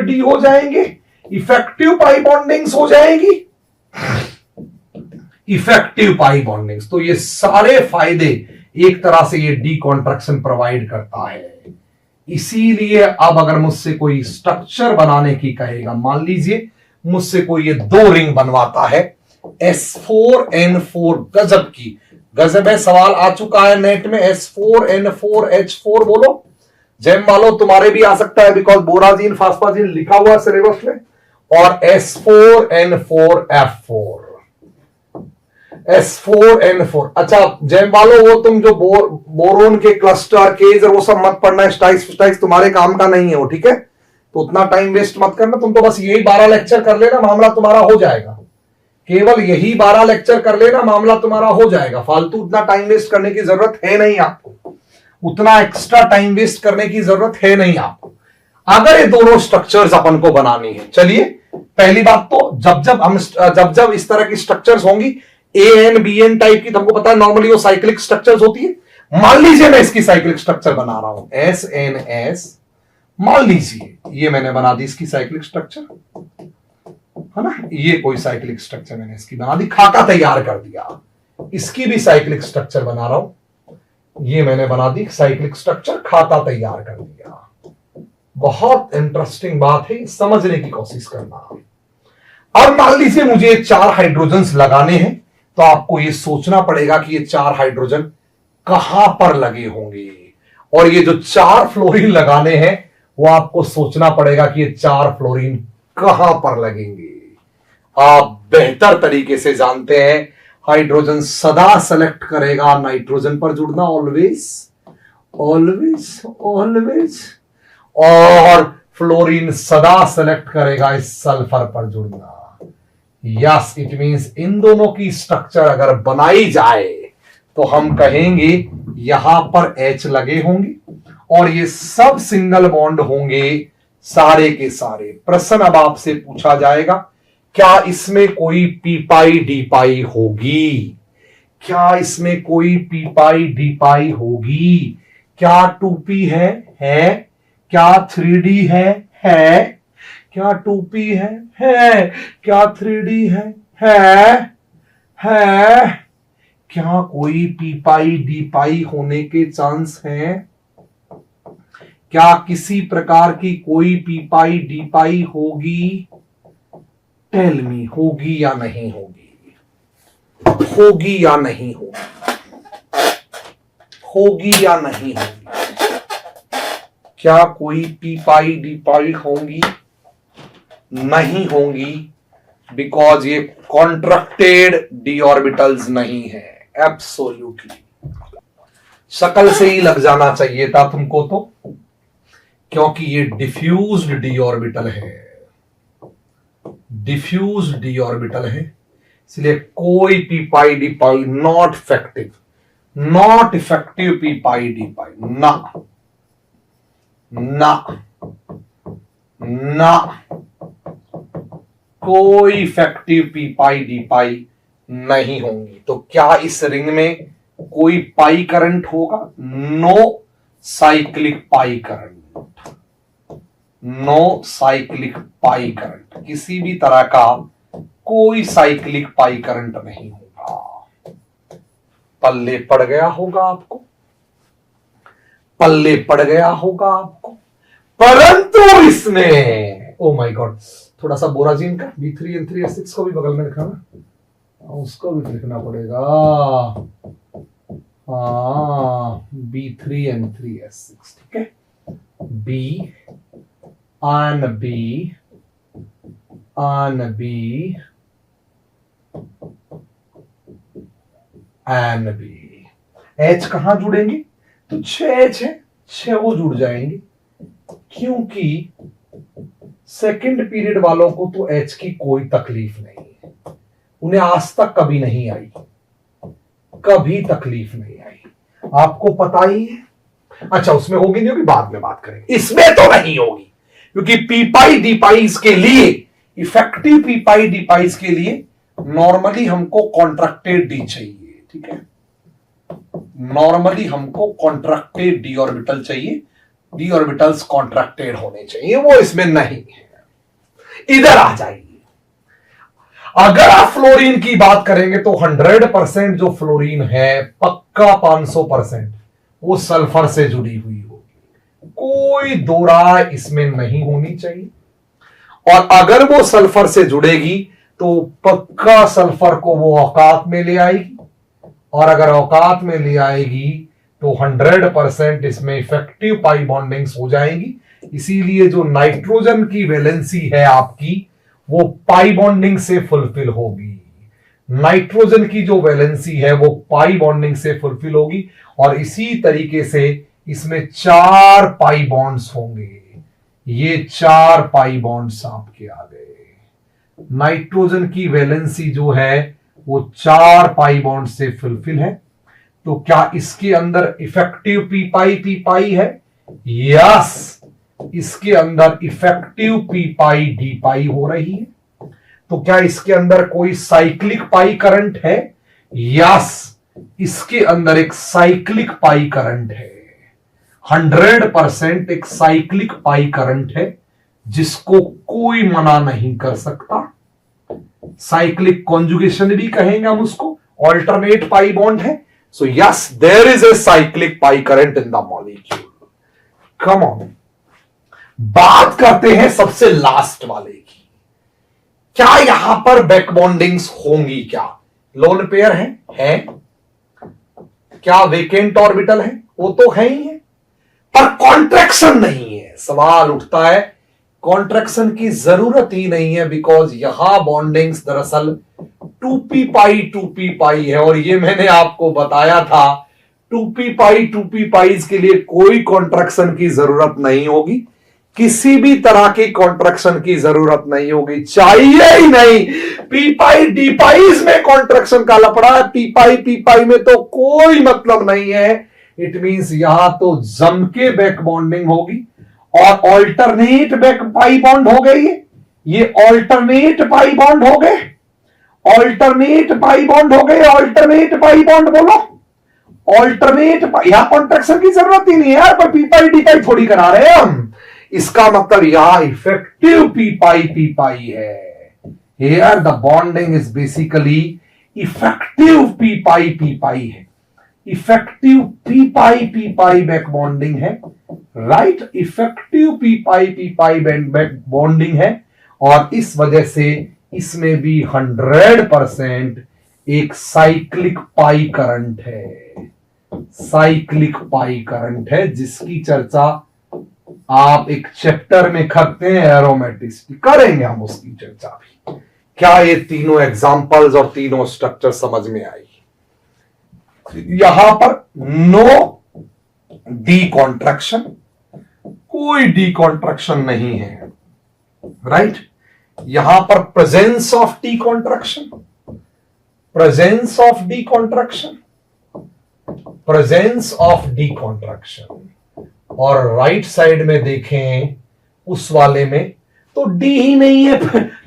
डी हो जाएंगे, इफेक्टिव पाई बॉन्डिंग्स हो जाएंगी, इफेक्टिव पाई बॉन्डिंग्स। तो ये सारे फायदे एक तरह से ये डीकॉन्ट्रैक्शन प्रोवाइड करता है। इसीलिए अब अगर मुझसे कोई स्ट्रक्चर बनाने की कहेगा, मान लीजिए मुझसे कोई ये दो रिंग बनवाता है S4N4, गजब है, सवाल आ चुका है नेट में, S4N4H4 बोलो। जेम वालो तुम्हारे भी आ सकता है, बिकॉज बोराजीन फास्फाजीन लिखा हुआ सिलेबस में, और S4N4 अच्छा जेम वालो, वो तुम जो बोरोन के क्लस्टर केज और वो सब मत पढ़ना, स्टाइक्स तुम्हारे काम का नहीं है वो, ठीक है। तो उतना टाइम वेस्ट मत करना, तुम तो बस यही 12 लेक्चर कर लेना, मामला तुम्हारा हो जाएगा। केवल यही 12 लेक्चर कर लेना, मामला तुम्हारा हो जाएगा। फालतू उतना टाइम वेस्ट करने की जरूरत है नहीं आपको, उतना एक्स्ट्रा टाइम वेस्ट करने की जरूरत है नहीं आपको, अगर ये दोनों स्ट्रक्चर्स अपन को बनानी है। चलिए पहली बात तो जब इस तरह की स्ट्रक्चर्स होंगी AN-BN टाइप की, तुमको पता है नॉर्मली वो साइक्लिक स्ट्रक्चर्स होती है। मान लीजिए मैं इसकी साइक्लिक स्ट्रक्चर बना रहा हूं SNS, मान लीजिए ये मैंने बना दी इसकी साइक्लिक स्ट्रक्चर, है ना, ये कोई साइक्लिक स्ट्रक्चर मैंने इसकी बना दी, खाका तैयार कर दिया। इसकी भी साइक्लिक स्ट्रक्चर बना रहा हूं, ये मैंने बना दी साइक्लिक स्ट्रक्चर, खाता तैयार कर दिया। बहुत इंटरेस्टिंग बात है, समझने की कोशिश करना। अब मान लीजिए मुझे 4 हाइड्रोजन्स लगाने हैं, तो आपको यह सोचना पड़ेगा कि ये 4 हाइड्रोजन कहां पर लगे होंगे, और ये जो 4 फ्लोरीन लगाने हैं वो आपको सोचना पड़ेगा कि ये 4 फ्लोरीन कहां पर लगेंगे। आप बेहतर तरीके से जानते हैं हाइड्रोजन सदा सेलेक्ट करेगा नाइट्रोजन पर जुड़ना, ऑलवेज ऑलवेज ऑलवेज, और फ्लोरीन सदा सेलेक्ट करेगा इस सल्फर पर जुड़ना। यस, इट मींस इन दोनों की स्ट्रक्चर अगर बनाई जाए तो हम कहेंगे यहां पर H लगे होंगे और ये सब सिंगल बॉन्ड होंगे सारे के सारे। प्रश्न अब आपसे पूछा जाएगा, क्या इसमें कोई पी पाई डी पाई होगी? क्या इसमें कोई पी पाई डी पाई होगी? क्या 2p है? क्या 3d है? क्या 2p है? क्या 3d है? क्या कोई पी पाई डी पाई होने के चांस हैं? क्या किसी प्रकार की कोई पी पाई डी पाई होगी? टेल मी, होगी या नहीं होगी? होगी या नहीं होगी? होगी या नहीं होगी? क्या कोई पी पाई डी पाई होंगी? नहीं होंगी, बिकॉज ये कॉन्ट्रैक्टेड डी ऑर्बिटल्स नहीं है। एब्सोल्यूटली, शक्ल से ही लग जाना चाहिए था तुमको तो, क्योंकि ये डिफ्यूज्ड डी ऑर्बिटल है। डिफ्यूज्ड डी ऑर्बिटल है, इसलिए कोई P pi D pi not effective, not effective P pi D pi, ना ना ना, कोई effective P pi D pi नहीं होंगी। तो क्या इस रिंग में कोई पाई करंट होगा? No cyclic pi current, no cyclic pi current, किसी भी तरह का कोई साइक्लिक पाई करंट नहीं होगा। पल्ले पड़ गया होगा आपको, पल्ले पड़ गया होगा आपको। परंतु इसमें, ओ माय गॉड, थोड़ा सा बोराजीन का B3N3S6 को भी बगल में लिखा ना, उसको भी लिखना पड़ेगा। हाँ, B3N3S6, ठीक है। B on B and B, H कहां जुड़ेंगे? तो 6H है, 6 वो जुड़ जाएंगे, क्योंकि सेकंड पीरियड वालों को तो H की कोई तकलीफ नहीं है, उन्हें आज तक कभी नहीं आई, कभी तकलीफ नहीं आई, आपको पता ही है। अच्छा, उसमें होगी नहीं होगी, बाद में बात करेंगे। इसमें तो नहीं होगी, क्योंकि पी पाई डी पाइस के लिए, effective P pi D price के लिए नॉर्मली हमको कॉन्ट्रैक्टेड डी चाहिए, ठीक है। नॉर्मली हमको कॉन्ट्रैक्टेड डी ऑर्बिटल चाहिए, डी ऑर्बिटल्स कॉन्ट्रैक्टेड होने चाहिए, वो इसमें नहीं है। इधर आ जाइए, अगर आप फ्लोरीन की बात करेंगे तो 100% जो फ्लोरीन है, पक्का 500% वो सल्फर से जुड़ी हुई होगी, कोई दो राय इसमें नहीं होनी चाहिए। और अगर वो सल्फर से जुड़ेगी तो पक्का सल्फर को वो औकात में ले आएगी, और अगर औकात में ले आएगी तो 100% इसमें इफेक्टिव पाई बॉन्डिंग्स हो जाएंगी। इसीलिए जो नाइट्रोजन की वैलेंसी है आपकी, वो पाई बॉन्डिंग से फुलफिल होगी। नाइट्रोजन की जो वैलेंसी है वो पाई बॉन्डिंग से फुलफिल होगी, और इसी तरीके से इसमें 4 पाई बॉन्ड्स होंगे। ये 4 पाई बॉन्ड्स आपके आ गए। नाइट्रोजन की वैलेंसी जो है वो 4 पाई बॉन्ड से फुलफिल है। तो क्या इसके अंदर इफेक्टिव पी पाई है? यस, इसके अंदर इफेक्टिव पी पाई डी पाई हो रही है। तो क्या इसके अंदर कोई साइक्लिक पाई करंट है? यस, इसके अंदर एक साइक्लिक पाई करंट है। 100% एक साइक्लिक पाई करंट है, जिसको कोई मना नहीं कर सकता। साइक्लिक कॉन्जुगेशन भी कहेंगे हम उसको, ऑल्टरनेट पाई बॉन्ड है, so yes, there is a cyclic pi current in the molecule. Come on, बात करते हैं सबसे लास्ट वाले की। क्या यहां पर बैक बॉन्डिंग्स होंगी? क्या लोन पेयर है? क्या वेकेंट ऑर्बिटल है? वो तो है ही है, पर कॉन्ट्रैक्शन नहीं है। सवाल उठता है, कॉन्ट्रैक्शन की जरूरत ही नहीं है, बिकॉज यहां बॉन्डिंग्स दरअसल 2p पाई है। और ये मैंने आपको बताया था, 2p पाइज के लिए कोई कॉन्ट्रैक्शन की जरूरत नहीं होगी, किसी भी तरह की कॉन्ट्रैक्शन की जरूरत नहीं होगी, चाहिए ही नहीं। पी पाई डी पाइज में कॉन्ट्रैक्शन का लफड़ा है, पी पाई में तो कोई मतलब नहीं है। इट मींस यहां तो जम के बैक बॉन्डिंग होगी और ऑल्टरनेट बैक पाई बॉन्ड हो गई है। ये ऑल्टरनेट पाई बॉन्ड हो गए, ऑल्टरनेट पाई बॉन्ड हो गए, ऑल्टरनेट पाई बॉन्ड बोलो, ऑल्टरनेट। यहां कॉन्ट्रैक्शन की जरूरत ही नहीं है यार, पर पी पाई डी पाई थोड़ी करा रहे हैं हम। इसका मतलब यहां इफेक्टिव पी पाई है। Here the bonding is basically effective P pi है, effective P pi back bonding है, right. Effective P pi back bonding है और इस वजह से इसमें भी 100% एक साइक्लिक पाई करंट है, साइक्लिक पाई करंट है, जिसकी चर्चा आप एक चैप्टर में करते हैं, एरोमेटिसिटी, करेंगे हम उसकी चर्चा भी। क्या ये तीनों एग्जांपल्स और तीनों स्ट्रक्चर समझ में आई? यहां पर नो डी कॉन्ट्रैक्शन, कोई डी कॉन्ट्रैक्शन नहीं है, राइट। यहां पर presence of D contraction, presence of D contraction, presence of D contraction. और राइट साइड में देखें उस वाले में तो डी ही नहीं है,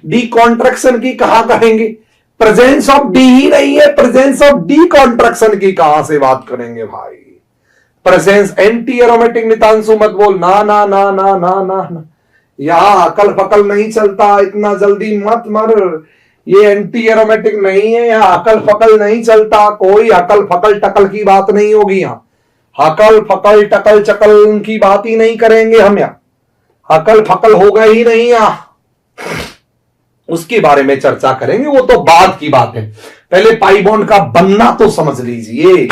डी कॉन्ट्रैक्शन की कहां करेंगे? प्रेजेंस ऑफ डी ही नहीं है, प्रेजेंस ऑफ डी कॉन्ट्रैक्शन की कहां से बात करेंगे भाई? प्रेजेंस एंटी एरोमेटिक नितांशु मत बोल, ना ना ना ना ना ना ना, यहां अकल फकल नहीं चलता, इतना जल्दी मत मर। ये एंटी एरोमेटिक नहीं है, यहां अकल फकल नहीं चलता, कोई अकल फकल टकल की बात नहीं होगी यहां। हकल फकल टकल चकल की बात ही नहीं करेंगे हम यहां, हकल फकल होगा ही नहीं यहां, उसके बारे में चर्चा करेंगे, वो तो बाद की बात है। पहले पाई बॉन्ड का बनना तो समझ लीजिए,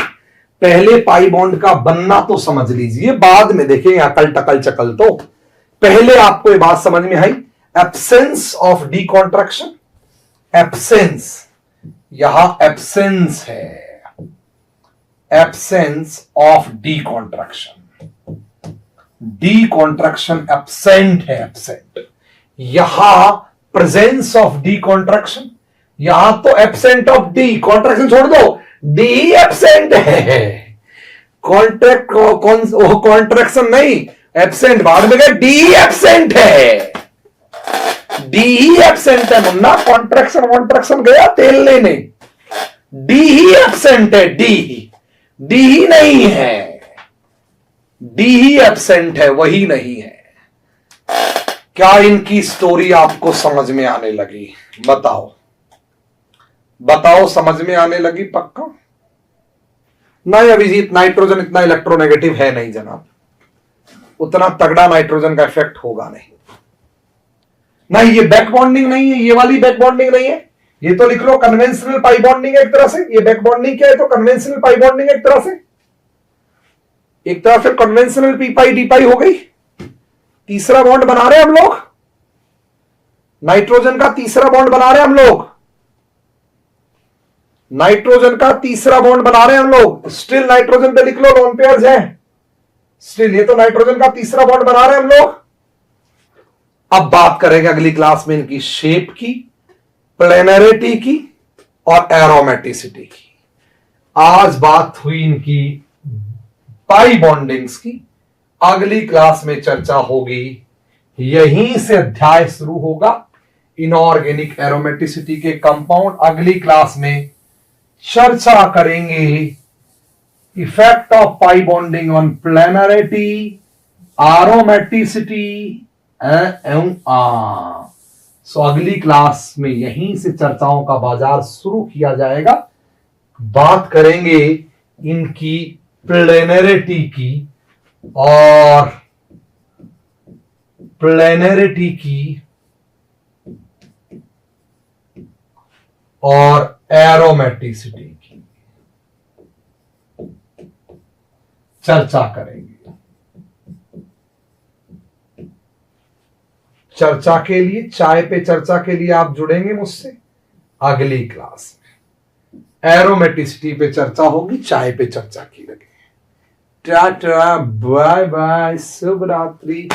पहले पाई बॉन्ड का बनना तो समझ लीजिए, बाद में देखेंगे अकल टकल चकल। तो पहले आपको ये बात समझ में आई, absence of D contraction, absence, यहां एब्सेंस है, absence of D contraction, D contraction absent है, एब्सेंट। यहां प्रेजेंस ऑफ डी कॉन्ट्रैक्शन, यहां तो एब्सेंट ऑफ डी, कॉन्ट्रैक्शन छोड़ दो, डी एब्सेंट है, कॉन्ट्रैक्शन नहीं, एब्सेंट बाद में गए, डी एब्सेंट है, डी ही एब्सेंट है मुन्ना, कॉन्ट्रैक्शन कॉन्ट्रैक्शन गया तेल लेने, डी ही एब्सेंट है, डी ही नहीं है, डी ही एब्सेंट है, वही नहीं है। क्या इनकी स्टोरी आपको समझ में आने लगी? बताओ बताओ, समझ में आने लगी पक्का? नहीं अभिजीत, नाइट्रोजन इतना इलेक्ट्रोनेगेटिव है नहीं जनाब, उतना तगड़ा नाइट्रोजन का इफेक्ट होगा नहीं। नहीं, ये बैक बॉन्डिंग नहीं है, ये वाली बैक बॉन्डिंग नहीं है, ये तो लिख लो कन्वेंशनल पाई बॉन्डिंग है एक तरह से। ये बैक बॉन्डिंग क्या है? तो कन्वेंशनल पाई बॉन्डिंग एक तरह से, एक तरह से कन्वेंशनल पी पाई डी पाई हो गई। तीसरा बॉन्ड बना रहे हैं हम लोग, नाइट्रोजन का तीसरा बॉन्ड बना रहे हैं हम लोग, नाइट्रोजन का तीसरा बॉन्ड बना रहे हैं हम लोग। स्टिल नाइट्रोजन पे लिख लो लोन पेयर्स है, स्टिल ये तो नाइट्रोजन का तीसरा बॉन्ड बना रहे हैं हम लोग। अब बात करेंगे अगली क्लास में इनकी शेप की, प्लेनरिटी की और एरोमेटिसिटी की। आज बात हुई इनकी पाई बॉन्डिंग्स की, अगली क्लास में चर्चा होगी, यहीं से अध्याय शुरू होगा इनऑर्गेनिक एरोमेटिसिटी के कंपाउंड। अगली क्लास में चर्चा करेंगे effect of pi bonding on planarity, aromaticity and so अगली क्लास में यहीं से चर्चाओं का बाजार शुरू किया जाएगा। बात करेंगे इनकी प्लेनरिटी की और प्लेनरिटी की और एरोमेटिसिटी की चर्चा करेंगे। चर्चा के लिए, चाय पे चर्चा के लिए आप जुड़ेंगे मुझसे अगली क्लास में। एरोमेटिसिटी पे चर्चा होगी, चाय पे चर्चा की लगे। टाटा, बाय बाय, शुभ रात्रि।